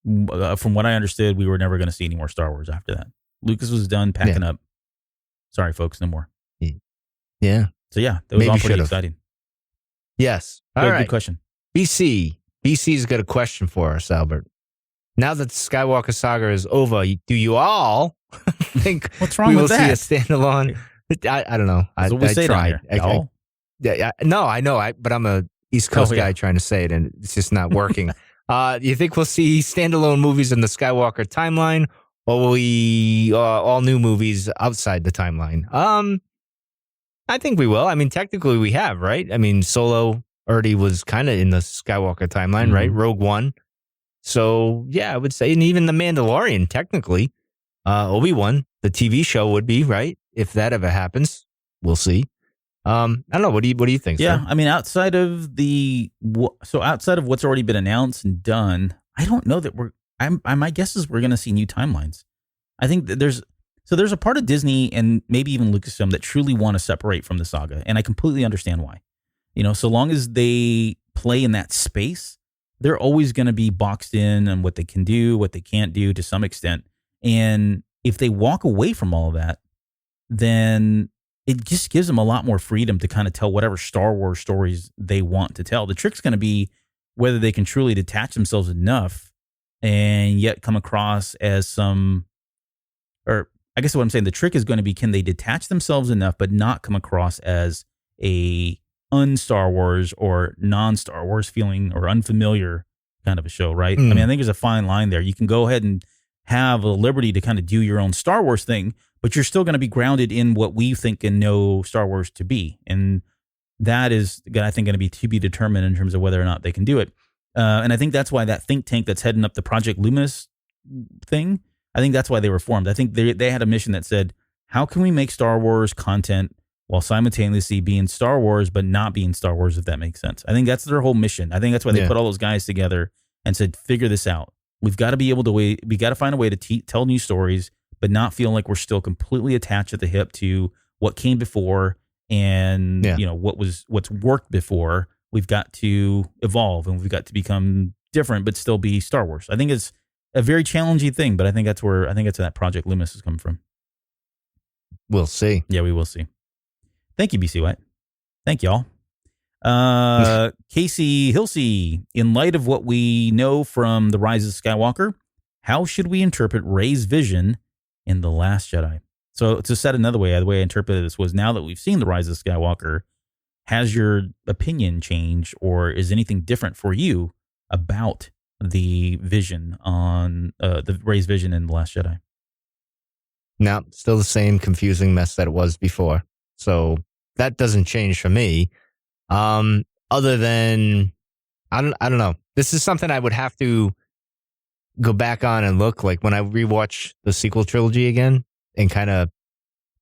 from what I understood, we were never going to see any more Star Wars after that. Lucas was done packing up. Sorry, folks, no more. Yeah. So, yeah, that was all pretty exciting. Yes. All right. Good question. BC's got a question for us, Albert. Now that the Skywalker saga is over, do you all think what's wrong we with will that? see a standalone? I don't know. That's what we say tried. No, I know. But I'm a East Coast guy trying to say it, and it's just not working. Do you think we'll see standalone movies in the Skywalker timeline, or will we all new movies outside the timeline? I think we will. I mean, technically we have, right? I mean, Solo already was kind of in the Skywalker timeline, right? Rogue One. So, yeah, I would say, and even The Mandalorian, technically, Obi-Wan, the TV show would be, right? If that ever happens, we'll see. I don't know. What do you think, Yeah, sir? I mean, outside of what's already been announced and done, I don't know that my guess is we're going to see new timelines. I think that there's a part of Disney and maybe even Lucasfilm that truly want to separate from the saga, and I completely understand why. So long as they play in that space, they're always going to be boxed in on what they can do, what they can't do to some extent. And if they walk away from all of that, then it just gives them a lot more freedom to kind of tell whatever Star Wars stories they want to tell. The trick's going to be whether they can truly detach themselves enough and yet come across as or I guess what I'm saying, the trick is going to be, can they detach themselves enough but not come across as a un-Star Wars or non-Star Wars feeling or unfamiliar kind of a show, right? I mean, I think there's a fine line there. You can go ahead and have a liberty to kind of do your own Star Wars thing, but you're still going to be grounded in what we think and know Star Wars to be. And that is, I think, going to be determined in terms of whether or not they can do it. And I think that's why that think tank that's heading up the Project Luminous thing, I think that's why they were formed. I think they had a mission that said, how can we make Star Wars content while simultaneously being Star Wars, but not being Star Wars, if that makes sense. I think that's their whole mission. I think that's why they put all those guys together and said, figure this out. We've got to be able to we got to find a way to tell new stories, but not feel like we're still completely attached at the hip to what came before and what's worked before. We've got to evolve and we've got to become different, but still be Star Wars. I think it's a very challenging thing, but I think that's where that Project Luminous has come from. We'll see. Yeah, we will see. Thank you, BC White. Thank y'all. Casey Hilsey, in light of what we know from the Rise of Skywalker, how should we interpret Rey's vision in The Last Jedi? So to set another way, the way I interpreted this was, now that we've seen the Rise of Skywalker, has your opinion changed, or is anything different for you about the vision on the Rey's vision in The Last Jedi? No, still the same confusing mess that it was before. So that doesn't change for me. Other than, I don't know. This is something I would have to go back on and look, like when I rewatch the sequel trilogy again and kind of,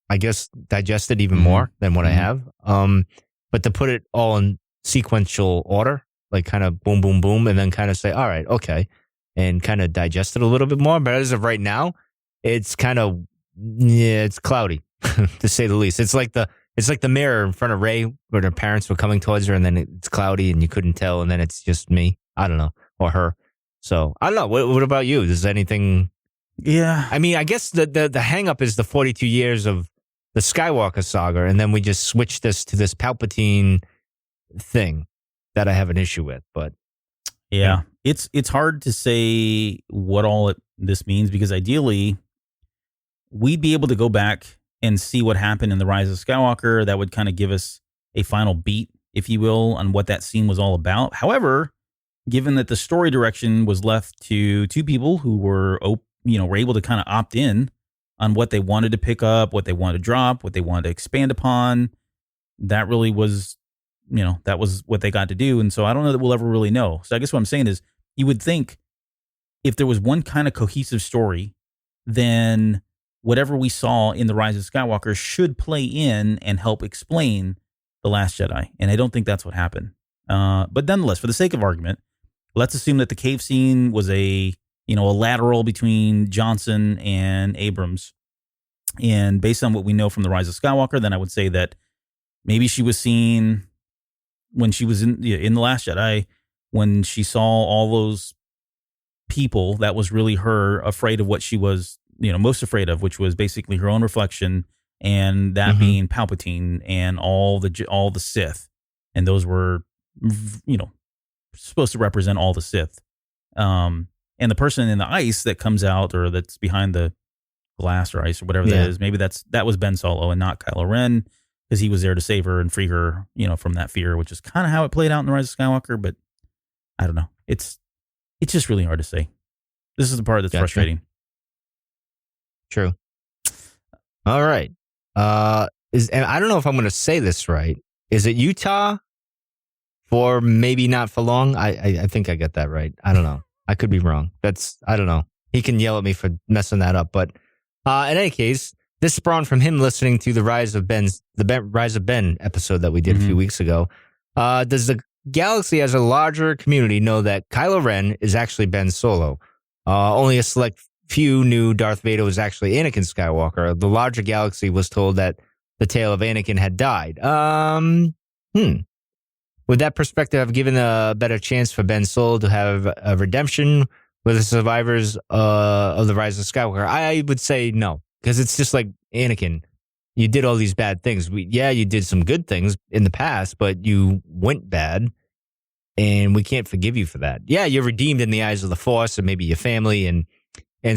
I guess, digest it even more than what I have. But to put it all in sequential order, like kind of boom, boom, boom, and then kind of say, all right, okay, and kind of digest it a little bit more. But as of right now, it's kind of, it's cloudy to say the least. It's like the mirror in front of Rey where her parents were coming towards her, and then it's cloudy and you couldn't tell, and then it's just me. I don't know, or her. So I don't know. What about you? Is anything? Yeah. I mean, I guess the hang up is the 42 years of the Skywalker saga, and then we just switch this to this Palpatine thing that I have an issue with. But yeah. It's hard to say what all this means, because ideally we'd be able to go back and see what happened in the Rise of Skywalker. That would kind of give us a final beat, if you will, on what that scene was all about. However, given that the story direction was left to two people who were able to kind of opt in on what they wanted to pick up, what they wanted to drop, what they wanted to expand upon, that really was, that was what they got to do. And so I don't know that we'll ever really know. So I guess what I'm saying is, you would think if there was one kind of cohesive story, then whatever we saw in The Rise of Skywalker should play in and help explain The Last Jedi. And I don't think that's what happened. But nonetheless, for the sake of argument, let's assume that the cave scene was a lateral between Johnson and Abrams. And based on what we know from The Rise of Skywalker, then I would say that maybe she was seen when she was in The Last Jedi, when she saw all those people, that was really her afraid of what she was most afraid of, which was basically her own reflection, and that being Palpatine and all the Sith, and those were, supposed to represent all the Sith. And the person in the ice that comes out, or that's behind the glass or ice or whatever that is, maybe that was Ben Solo and not Kylo Ren, because he was there to save her and free her, from that fear, which is kind of how it played out in The Rise of Skywalker. But I don't know. It's just really hard to say. This is the part that's frustrating. True. All right. And I don't know if I'm going to say this right. Is it Utah for maybe not for long. I think I got that right. I don't know. I could be wrong. I don't know. He can yell at me for messing that up. But in any case, this spawned from him listening to the Rise of Ben episode that we did a few weeks ago. Does the galaxy as a larger community know that Kylo Ren is actually Ben Solo? Only a select few knew Darth Vader was actually Anakin Skywalker. The larger galaxy was told that the tale of Anakin had died. Would that perspective have given a better chance for Ben Solo to have a redemption with the survivors of the Rise of Skywalker? I would say no, because it's just like Anakin. You did all these bad things. You did some good things in the past, but you went bad, and we can't forgive you for that. Yeah, you're redeemed in the eyes of the Force and maybe your family and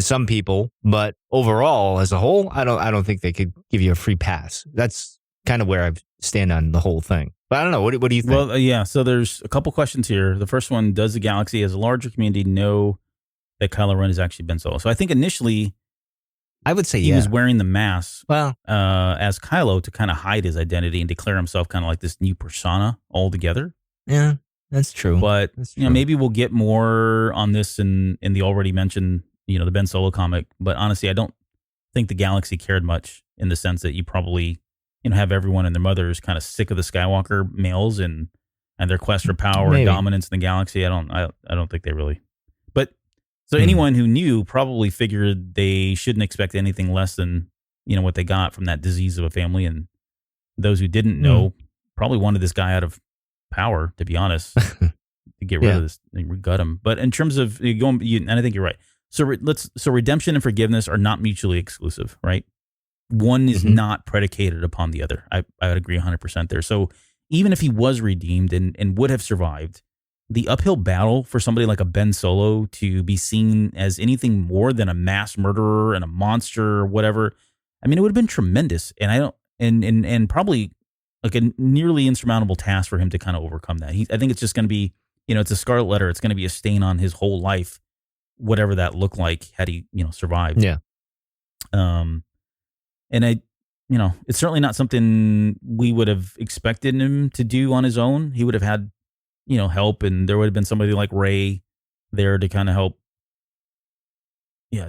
some people, but overall, as a whole, I don't think they could give you a free pass. That's kind of where I stand on the whole thing. But I don't know. What do you think? Well, so there's a couple questions here. The first one, does the galaxy as a larger community know that Kylo Ren is actually Ben Solo? So I think initially, I would say he was wearing the mask as Kylo to kind of hide his identity and declare himself kind of like this new persona altogether. Yeah, that's true. But maybe we'll get more on this in the already mentioned, the Ben Solo comic. But honestly, I don't think the galaxy cared much in the sense that you probably have everyone and their mothers kind of sick of the Skywalker males and their quest for power and dominance in the galaxy. I don't think they really. But so anyone who knew probably figured they shouldn't expect anything less than what they got from that disease of a family, and those who didn't know probably wanted this guy out of power, to be honest, to get rid of this and gut him. But in terms of and I think you're right. So redemption and forgiveness are not mutually exclusive, right? One is not predicated upon the other. I would agree 100% there. So even if he was redeemed and would have survived, the uphill battle for somebody like a Ben Solo to be seen as anything more than a mass murderer and a monster or whatever, I mean, it would have been tremendous. And and probably like a nearly insurmountable task for him to kind of overcome that. I think it's just going to be, it's a scarlet letter. It's going to be a stain on his whole life, whatever that looked like had he, survived. Yeah. And it's certainly not something we would have expected him to do on his own. He would have had, help, and there would have been somebody like Rey there to kind of help. Yeah,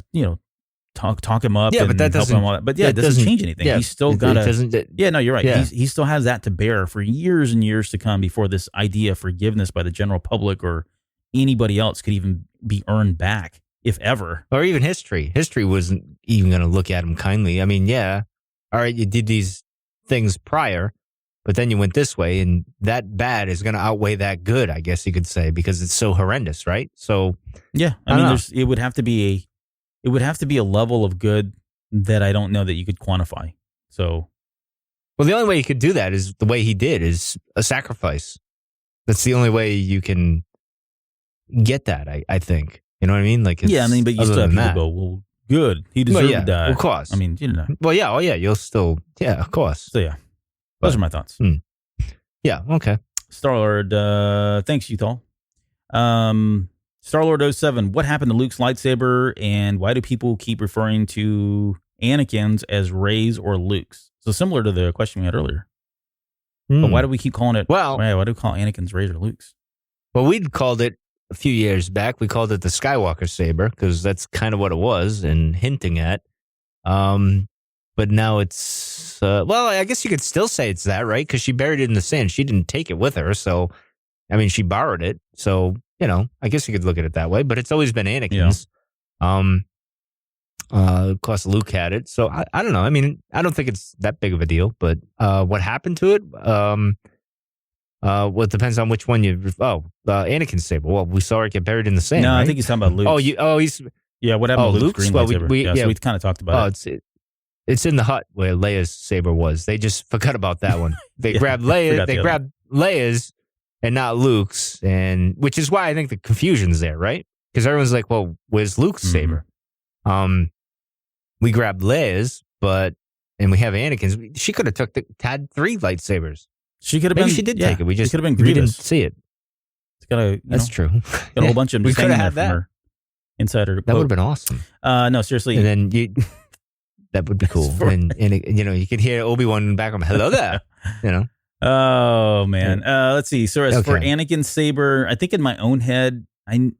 talk him up. Yeah, but that doesn't. Help him all that. But it doesn't change anything. Yeah, he's still got to. Yeah, no, you're right. Yeah. He still has that to bear for years and years to come before this idea of forgiveness by the general public or anybody else could even be earned back, if ever. Or even history. History wasn't even going to look at him kindly. I mean, all right, you did these things prior, but then you went this way, and that bad is going to outweigh that good, I guess you could say, because it's so horrendous, right? So yeah, I mean, it would have to be a level of good that I don't know that you could quantify. So, well, the only way you could do that is the way he did, is a sacrifice. That's the only way you can get that. I think. You know what I mean? Like, but you still have people go, well, good. He deserved to die. Of course. I mean, Well, yeah. Oh, yeah. You'll still. Yeah, of course. So, yeah. Those are my thoughts. Yeah. Okay. Star-Lord, thanks, Uthal. Star-Lord 07, what happened to Luke's lightsaber, and why do people keep referring to Anakin's as Rey's or Luke's? So similar to the question we had earlier. But why do we keep calling it? Well, why do we call Anakin's Rey's or Luke's? Well, we'd called it a few years back. We called it the Skywalker saber because that's kind of what it was and hinting at. But now it's, I guess you could still say it's that, right? Because she buried it in the sand. She didn't take it with her. So, I mean, she borrowed it. So, I guess you could look at it that way. But it's always been Anakin's. Yeah. Of course, Luke had it. So, I don't know. I mean, I don't think it's that big of a deal. But what happened to it? Well, it depends on which one Anakin's saber. Well, we saw it get buried in the sand. No, right? I think he's talking about Luke. He's. Yeah, what happened to Luke's green lightsaber? So we kind of talked about it. It's in the hut where Leia's saber was. They just forgot about that one. They grabbed Leia. They grabbed Leia's and not Luke's, and which is why I think the confusion's there, right? Because everyone's like, "Well, where's Luke's saber?" We grabbed Leia's, and we have Anakin's. She could have had 3 lightsabers. She could have Maybe she did take it. We just could have been we didn't Grievous. see it. It's got That's true. Got a whole bunch of them. We could have had that. Inside her. That would have been awesome. No, seriously. And then that would be cool. And you could hear Obi-Wan in the background. Hello there. Oh man. Let's see. So as for Okay. Anakin's saber, I think in my own head, I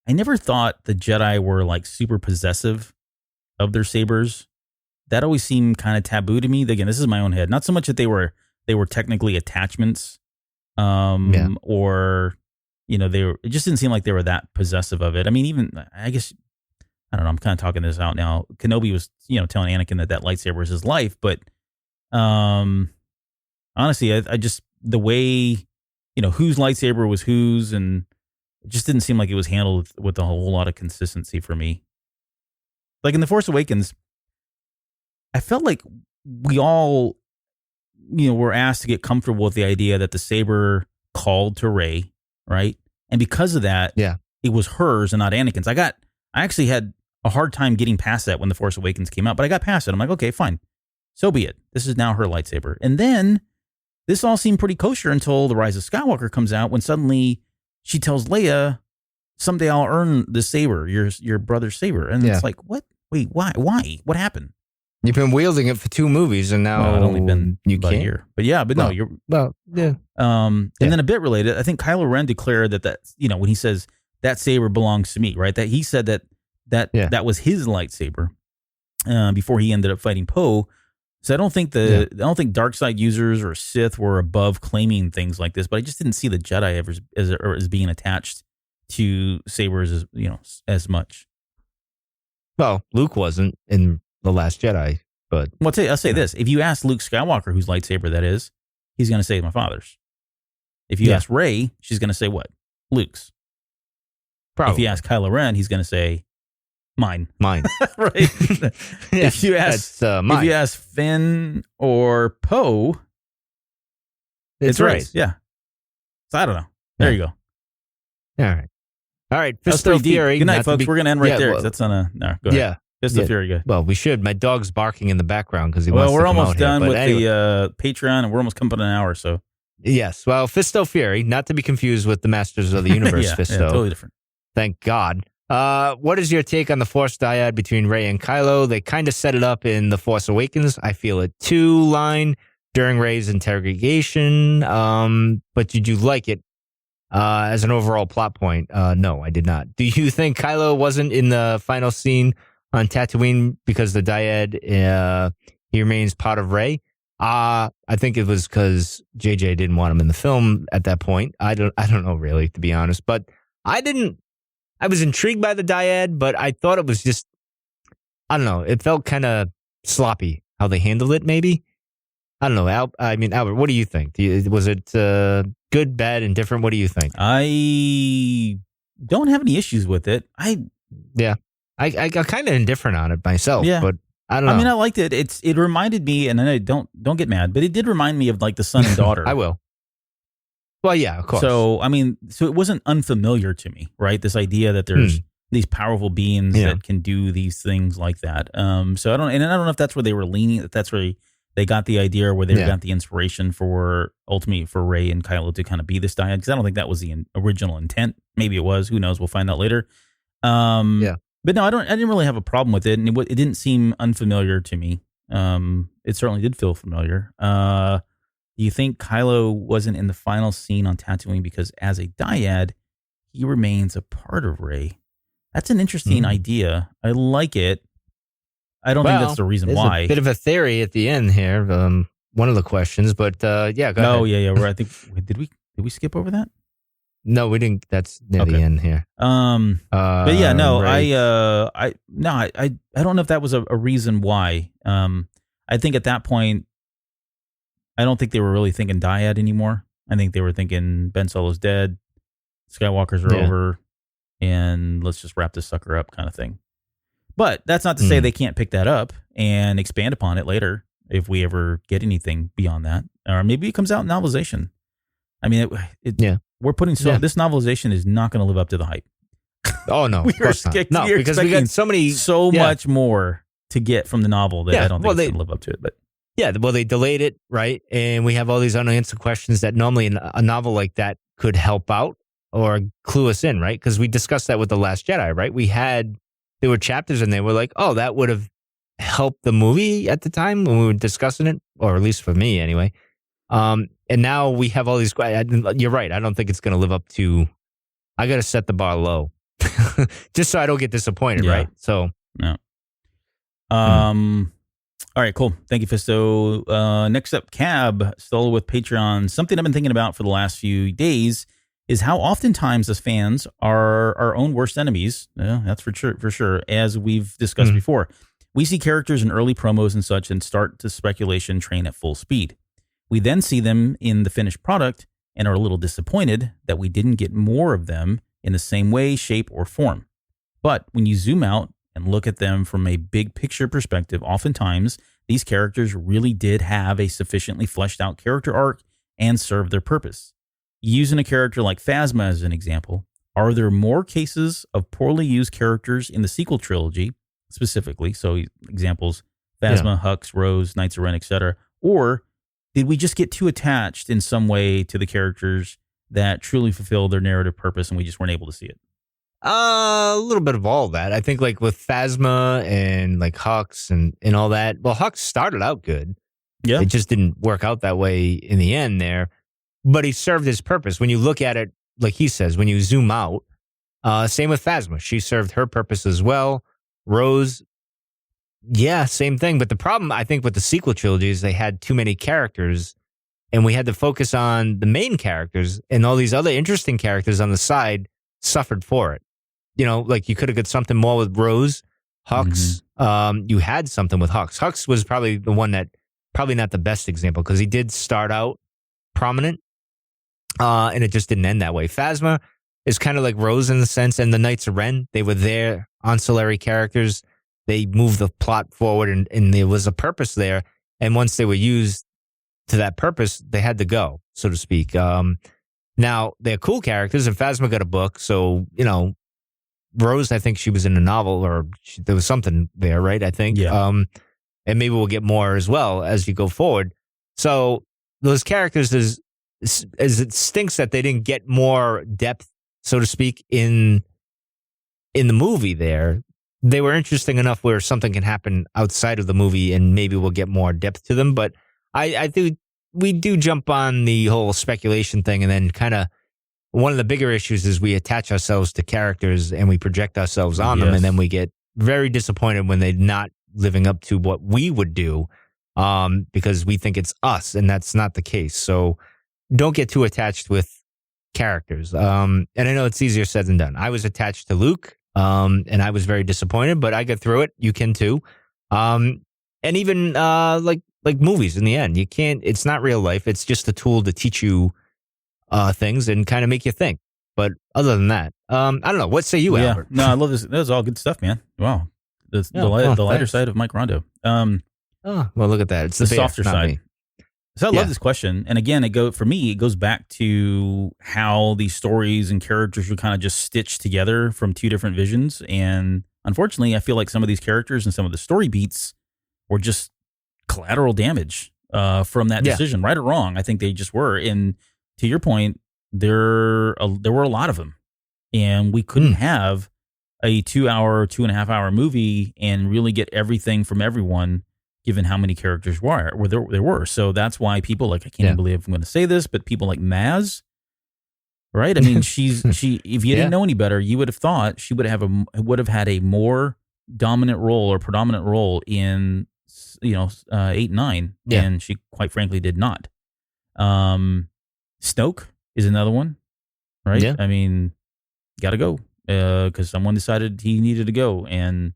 never thought the Jedi were like super possessive of their sabers. That always seemed kind of taboo to me. Again, this is my own head. Not so much that they were technically attachments, or it just didn't seem like they were that possessive of it. I mean, even I guess I don't know. I'm kind of talking this out now. Kenobi was telling Anakin that lightsaber was his life, but honestly, I just the way whose lightsaber was whose, and it just didn't seem like it was handled with a whole lot of consistency for me. Like in The Force Awakens, I felt like we all, were asked to get comfortable with the idea that the saber called to Rey, right? And because of that, it was hers and not Anakin's. I actually had a hard time getting past that when The Force Awakens came out, but I got past it. I'm like, okay, fine. So be it. This is now her lightsaber. And then this all seemed pretty kosher until The Rise of Skywalker comes out, when suddenly she tells Leia, someday I'll earn the saber, your brother's saber. And it's like, what? Wait, why? What happened? You've been wielding it for 2 movies, and now it's only been about a year. But no, you're yeah. And then a bit related, I think Kylo Ren declared that when he says that saber belongs to me, right? That he said that was his lightsaber before he ended up fighting Poe. So I don't think dark side users or Sith were above claiming things like this, but I just didn't see the Jedi ever as being attached to sabers as much. Well, Luke wasn't in The Last Jedi, but I'll say this: if you ask Luke Skywalker whose lightsaber that is, he's going to say my father's. If you ask Rey, she's going to say what? Luke's. Probably. If you ask Kylo Ren, he's going to say mine. Right. If you ask Finn or Poe, it's Rey's. Yeah. So I don't know. There you go. All right. Fist of Fury. Good night, folks. We're going to end right there. Well, that's on a no. Go ahead. Yeah. Fist of Fury. Good. Well, we should. My dog's barking in the background because he wants to come out here. We're almost done with the Patreon, and we're almost coming up on an hour. So yes. Well, Fisto Fury, not to be confused with the Masters of the Universe Fisto. Yeah, totally different. Thank God. What is your take on the Force dyad between Rey and Kylo? They kind of set it up in The Force Awakens. I feel a 2-line during Rey's interrogation. But did you like it as an overall plot point? No, I did not. Do you think Kylo wasn't in the final scene on Tatooine because the dyad he remains part of Rey? I think it was because JJ didn't want him in the film at that point. I don't know really, to be honest, but I was intrigued by the dyad, but I thought it was just, I don't know. It felt kind of sloppy how they handled it, maybe. I don't know. Albert, what do you think? Was it good, bad, indifferent? What do you think? I don't have any issues with it. I got kind of indifferent on it myself, but I don't know. I mean, I liked it. It reminded me, and I don't get mad, but it did remind me of like the son and daughter. I will. Well, yeah, of course. So, I mean, it wasn't unfamiliar to me, right? This idea that there's these powerful beings that can do these things like that. So I don't know if that's where they were leaning, if that's where they got the idea, or where they got the inspiration for ultimately for Rey and Kylo to kind of be this dyad, because I don't think that was the original intent. Maybe it was. Who knows? We'll find out later. But no, I didn't really have a problem with it, and it didn't seem unfamiliar to me. It certainly did feel familiar. Do you think Kylo wasn't in the final scene on Tatooine because as a dyad, he remains a part of Rey? That's an interesting idea. I like it. I don't think that's the reason why. A bit of a theory at the end here. One of the questions, but go ahead. I think did we skip over that? No, we didn't. That's near the end here. But yeah, no, Rey. I don't know if that was a reason why. I think at that point, I don't think they were really thinking dyad anymore. I think they were thinking Ben Solo's dead, Skywalkers are over, and let's just wrap this sucker up kind of thing. But that's not to say they can't pick that up and expand upon it later if we ever get anything beyond that. Or maybe it comes out in novelization. I mean, we're putting this novelization is not going to live up to the hype. Oh, no. Because we got so much more to get from the novel that I don't think it's going to live up to it. But yeah, well, they delayed it, right? And we have all these unanswered questions that normally a novel like that could help out or clue us in, right? Because we discussed that with The Last Jedi, right? There were chapters in there where like, oh, that would have helped the movie at the time when we were discussing it, or at least for me anyway. And now we have all these. You're right. I don't think it's going to live up to. I got to set the bar low, just so I don't get disappointed. Yeah. Right. So. Yeah. All right, cool. Thank you, Fisto. Next up, Cab, still with Patreon. Something I've been thinking about for the last few days is how oftentimes as fans are our own worst enemies. Yeah, that's for sure. As we've discussed before, we see characters in early promos and such and start to speculation train at full speed. We then see them in the finished product and are a little disappointed that we didn't get more of them in the same way, shape, or form. But when you zoom out and look at them from a big picture perspective, oftentimes these characters really did have a sufficiently fleshed out character arc and served their purpose. Using a character like Phasma as an example, are there more cases of poorly used characters in the sequel trilogy specifically? So examples, Phasma, Hux, Rose, Knights of Ren, etc. Or did we just get too attached in some way to the characters that truly fulfilled their narrative purpose and we just weren't able to see it? A little bit of all that. I think like with Phasma and like Hux and all that. Well, Hux started out good. Yeah. It just didn't work out that way in the end there. But he served his purpose. When you look at it, like he says, when you zoom out, same with Phasma. She served her purpose as well. Rose, yeah, same thing. But the problem, I think, with the sequel trilogy is they had too many characters and we had to focus on the main characters, and all these other interesting characters on the side suffered for it. You know, like you could have got something more with Rose, Hux. You had something with Hux. Hux was probably the one that, probably not the best example because he did start out prominent. And it just didn't end that way. Phasma is kind of like Rose in the sense, and the Knights of Ren, they were their ancillary characters. They moved the plot forward, and there was a purpose there. And once they were used to that purpose, they had to go, so to speak. Now, they're cool characters, and Phasma got a book. So, you know, Rose, I think she was in a novel, or there was something there, right? I think. Yeah. And maybe we'll get more as well as you go forward. So those characters, as it stinks that they didn't get more depth, so to speak, in the movie there. They were interesting enough where something can happen outside of the movie and maybe we'll get more depth to them. But I think we do jump on the whole speculation thing, and then kind of one of the bigger issues is we attach ourselves to characters and we project ourselves on them, and then we get very disappointed when they're not living up to what we would do because we think it's us, and that's not the case. So don't get too attached with characters. And I know it's easier said than done. I was attached to Luke, and I was very disappointed, but I got through it. You can too. And even like movies in the end, you can't, it's not real life. It's just a tool to teach you things and kind of make you think. But other than that, I don't know. What say you, Albert? No, I love this. That was all good stuff, man. Wow. The lighter side of Mike Rondo. Well, look at that. It's the softer side. Me. So I love this question. And again, it goes back to how these stories and characters were kind of just stitched together from two different visions. And unfortunately, I feel like some of these characters and some of the story beats were just collateral damage from that decision, right or wrong. I think they just were. And to your point, there were a lot of them. And we couldn't have a 2.5 hour movie and really get everything from everyone, given how many characters there were. So that's why people like, I can't even believe I'm going to say this, but people like Maz, right? I mean, she, if you didn't know any better, you would have thought she would have had a more dominant role or predominant role in, 8 and 9. Yeah. And she quite frankly did not. Snoke is another one, right? Yeah. I mean, got to go because someone decided he needed to go. And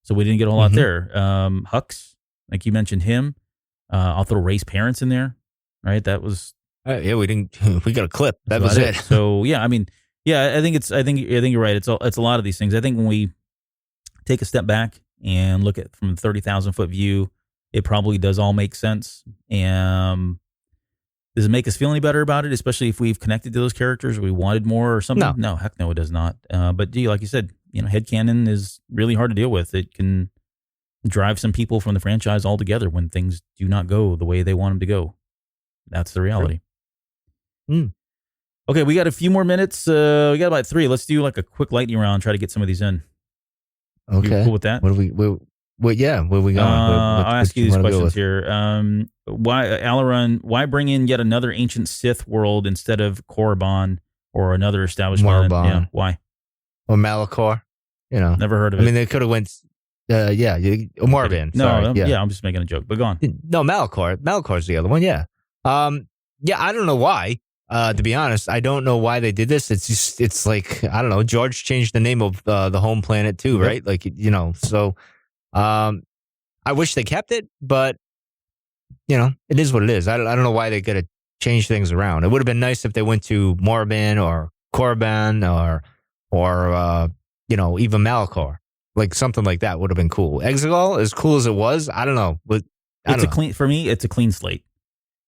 so we didn't get a whole lot there. Hux, like you mentioned him. I'll throw Ray's parents in there, right? That was we didn't. We got a clip. That was it. So I mean, I think you're right. It's a lot of these things. I think when we take a step back and look at from a 30,000 foot view, it probably does all make sense. Does it make us feel any better about it, especially if we've connected to those characters or we wanted more or something? No, heck no, it does not. But like you said, headcanon is really hard to deal with. It can drive some people from the franchise altogether when things do not go the way they want them to go. That's the reality. Sure. Okay, we got a few more minutes. We got about 3. Let's do like a quick lightning round, try to get some of these in. Okay. You cool with that? What do we Where we going? I'll ask you these questions here. Why Alaron? Why bring in yet another ancient Sith world instead of Korriban or another established planet? Yeah, why? Or Malachor? Never heard of it. I mean, they could have went. Morban. No, I'm just making a joke. But go on. No, Malachor. Malachor's the other one. Yeah. I don't know why. To be honest, I don't know why they did this. It's like, I don't know. George changed the name of the home planet too, right? Like, so I wish they kept it, but it is what it is. I don't know why they got to change things around. It would have been nice if they went to Morban or Korriban or even Malachor. Like something like that would have been cool. Exegol, as cool as it was, I don't know. But for me, it's a clean slate.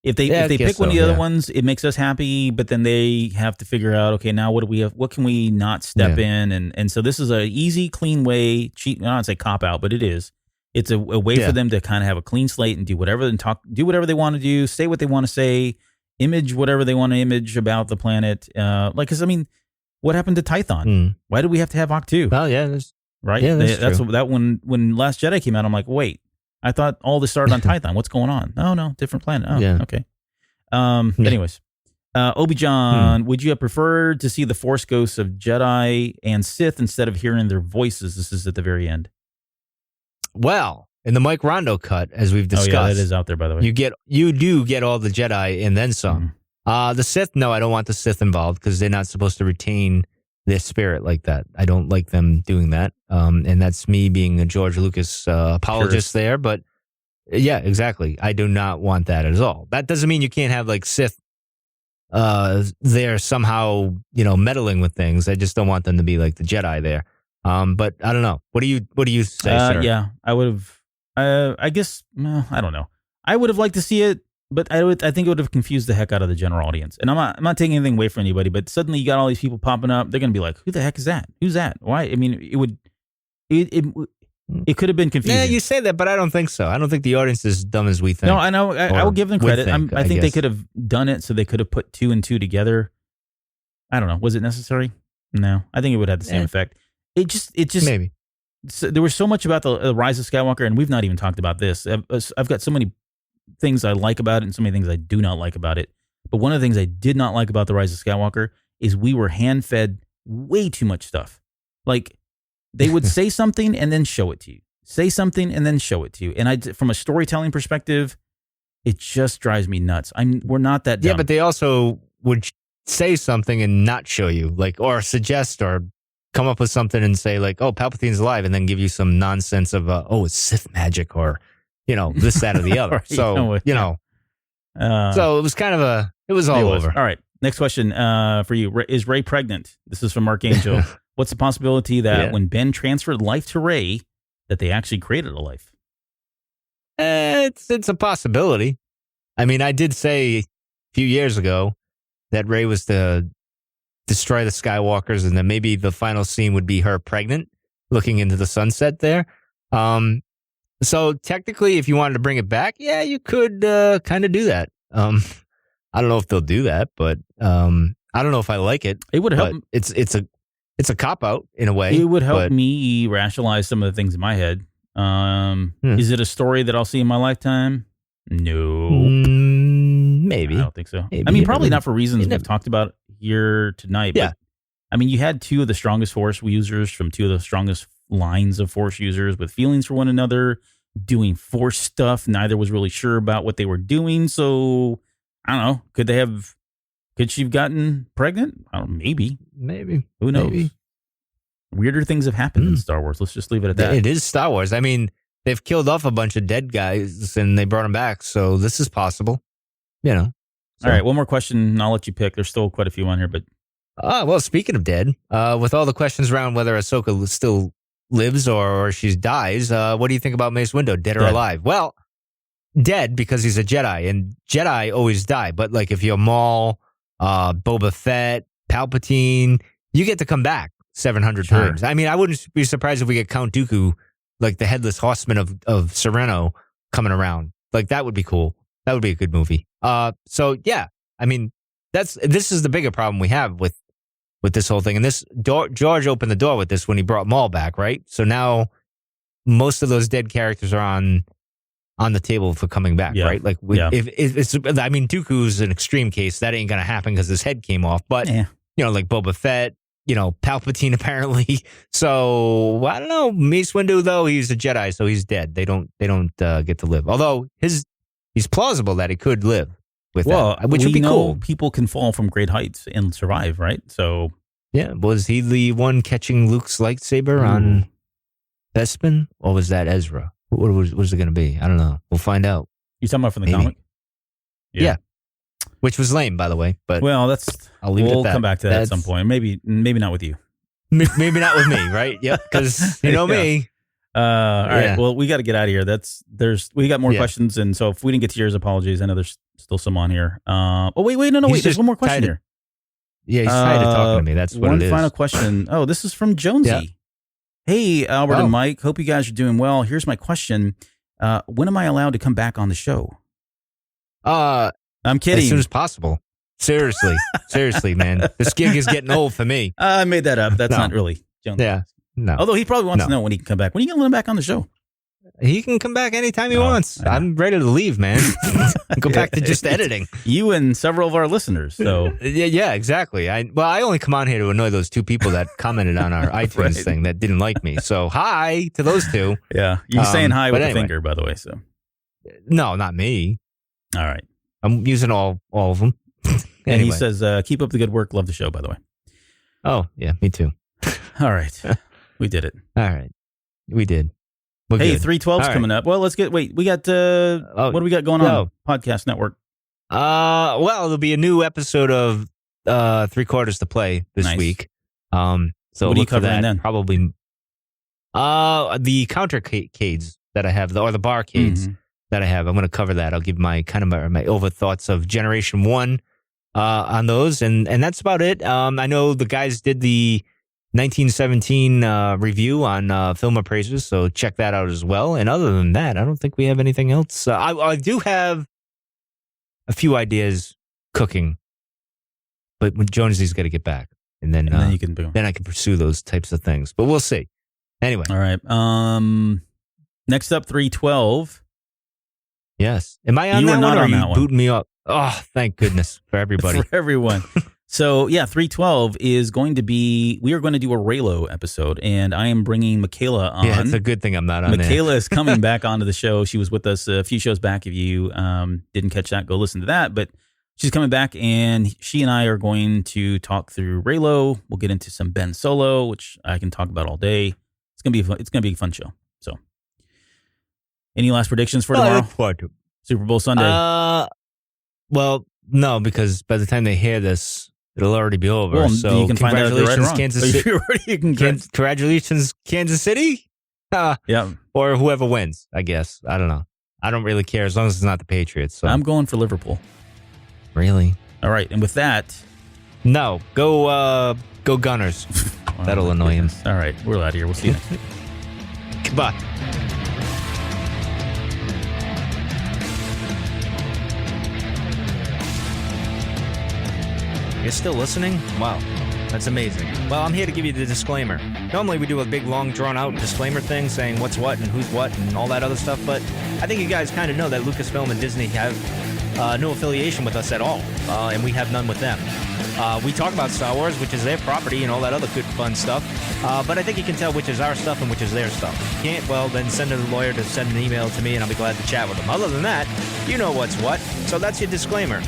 If they pick one of the other ones, it makes us happy. But then they have to figure out, okay, now what do we have? What can we not step in? And so this is a easy, clean way. Cheap. I don't say cop out, but it is. It's a way for them to kind of have a clean slate and do whatever they want to do, say what they want to say, image whatever they want to image about the planet. Because I mean, what happened to Tython? Why do we have to have Octu? Well, yeah. Right? Yeah, that's that when Last Jedi came out, I'm like, wait, I thought all this started on Tython. What's going on? Oh, no, different planet. Oh, yeah. Okay. Anyways, Obi-Jon, would you have preferred to see the Force ghosts of Jedi and Sith instead of hearing their voices? This is at the very end. Well, in the Mike Rondo cut, as we've discussed. Oh, yeah, that is out there, by the way. You do get all the Jedi and then some. The Sith, no, I don't want the Sith involved because they're not supposed to retain their spirit like that. I don't like them doing that. And that's me being a George Lucas apologist there. But yeah, exactly. I do not want that at all. That doesn't mean you can't have like Sith there somehow, meddling with things. I just don't want them to be like the Jedi there. But I don't know. What do you say, sir? Yeah, I would have, I guess, I don't know. I would have liked to see it. But I think it would have confused the heck out of the general audience. And I'm not taking anything away from anybody, but suddenly you got all these people popping up. They're going to be like, who the heck is that? Who's that? Why? I mean, it could have been confusing. Yeah, you say that, but I don't think so. I don't think the audience is dumb as we think. No, I know. I will give them credit. I think they could have done it so they could have put 2 and 2 together. I don't know. Was it necessary? No. I think it would have the same effect. It just maybe. So, there was so much about the Rise of Skywalker, and we've not even talked about this. I've got so many things I like about it and so many things I do not like about it. But one of the things I did not like about the Rise of Skywalker is we were hand-fed way too much stuff. Like, they would say something and then show it to you. Say something and then show it to you. And from a storytelling perspective, it just drives me nuts. We're not that dumb. Yeah, but they also would say something and not show you, like, or suggest or come up with something and say, like, oh, Palpatine's alive, and then give you some nonsense of, it's Sith magic or this, that, or the other. Right, so, so it was kind of it was all over. All right. Next question for you. Is Rey pregnant? This is from Mark Angel. What's the possibility that when Ben transferred life to Rey, that they actually created a life? It's a possibility. I mean, I did say a few years ago that Rey was to destroy the Skywalkers and then maybe the final scene would be her pregnant, looking into the sunset there. So technically, if you wanted to bring it back, yeah, you could kind of do that. I don't know if they'll do that, but I don't know if I like it. It would help. It's a cop out in a way. It would help me rationalize some of the things in my head. Is it a story that I'll see in my lifetime? No, maybe. I don't think so. Maybe. I mean, probably not for reasons we've talked about here tonight. Yeah. But I mean, you had 2 of the strongest Force users from 2 of the strongest lines of Force users with feelings for one another, doing Force stuff. Neither was really sure about what they were doing. So I don't know. Could she have gotten pregnant? I don't know, maybe. Who knows? Maybe. Weirder things have happened in Star Wars. Let's just leave it at that. It is Star Wars. I mean, they've killed off a bunch of dead guys and they brought them back. So this is possible. So. All right. One more question. I'll let you pick. There's still quite a few on here, but. Well, speaking of dead, with all the questions around whether Ahsoka still lives or she dies, what do you think about Mace Windu, dead or alive? Well, dead because he's a Jedi, and Jedi always die. But like if you're Maul, Boba Fett, Palpatine, you get to come back 700 times. I mean, I wouldn't be surprised if we get Count Dooku, like the Headless Horseman of Sereno, coming around. Like that would be cool. That would be a good movie. So yeah, I mean, this is the bigger problem we have with this whole thing. And this George opened the door with this when he brought Maul back, right? So now most of those dead characters are on the table for coming back, right? Like, if it's, I mean, Dooku's an extreme case. That ain't gonna happen because his head came off. But you know, like Boba Fett, you know, Palpatine apparently. So I don't know. Mace Windu though, he's a Jedi, so he's dead. They don't get to live. Although he's plausible that he could live with that, which would be cool. People can fall from great heights and survive, right? So yeah, was he the one catching Luke's lightsaber on Bespin, or was that Ezra? What was it going to be? I don't know. We'll find out. You talking about from the comic? Yeah. Which was lame, by the way. But I'll leave it at that. We'll come back to that at some point. Maybe not with you. Maybe not with me, right? Yep. Because you know me. All right. Well, we got to get out of here. We got more questions, and so if we didn't get to yours, apologies. I know there's still some on here. Wait. There's one more question here. Yeah, he's tired of talking to me. That's what it is. One final question. Oh, this is from Jonesy. Yeah. Hey, Albert and Mike. Hope you guys are doing well. Here's my question. When am I allowed to come back on the show? I'm kidding. As soon as possible. Seriously, man. This gig is getting old for me. I made that up. That's not really Jonesy. Yeah. No. Although he probably wants to know when he can come back. When are you going to let him back on the show? He can come back anytime he wants. I'm ready to leave, man. Go back to just editing. You and several of our listeners. So yeah, exactly. I only come on here to annoy those two people that commented on our iTunes thing that didn't like me. So hi to those two. Yeah, you're saying hi with a finger, by the way. So no, not me. All right, I'm using all of them. And he says, "Keep up the good work. Love the show." By the way. Oh yeah, me too. All right, we did it. All right, we did. Hey, 312's coming up. Well, we got, what do we got going on? Podcast Network. Well, there'll be a new episode of 3/4 to Play this week. So what are you covering then? Probably the countercades that I have, or the barcades that I have. I'm going to cover that. I'll give my over thoughts of Generation 1 on those, and that's about it. I know the guys did the 1917 review on Film Appraisers, so check that out as well. And other than that, I don't think we have anything else. I do have a few ideas cooking, but when Jonesy's got to get back, and then you can boom. Then I can pursue those types of things. But we'll see. Anyway, all right. Next up, 312. Yes, am I on that one? Or are you booting me up? Oh, thank goodness for everybody, for everyone. So, 312 is going to be, we are going to do a Raylo episode, and I am bringing Michaela on. Yeah, it's a good thing I'm not on Michaela is coming back onto the show. She was with us a few shows back. If you didn't catch that, go listen to that. But she's coming back, and she and I are going to talk through Raylo. We'll get into some Ben Solo, which I can talk about all day. It's going to be a fun show. So, any last predictions for tomorrow? Super Bowl Sunday. Well, no, because by the time they hear this, it'll already be over. Well, so you can congratulations, find out Kansas City. Congratulations, Kansas City. Yeah, or whoever wins. I guess I don't know. I don't really care as long as it's not the Patriots. So. I'm going for Liverpool. Really? All right, and with that, no, go Gunners. That'll annoy him. All right, we're out of here. We'll see you next week. Goodbye. You're still listening? Wow, that's amazing. Well, I'm here to give you the disclaimer. Normally we do a big, long, drawn-out disclaimer thing saying what's what and who's what and all that other stuff, but I think you guys kind of know that Lucasfilm and Disney have no affiliation with us at all, and we have none with them. We talk about Star Wars, which is their property, and all that other good, fun stuff, but I think you can tell which is our stuff and which is their stuff. If you can't, well, then send a lawyer to send an email to me, and I'll be glad to chat with them. Other than that, you know what's what, so that's your disclaimer.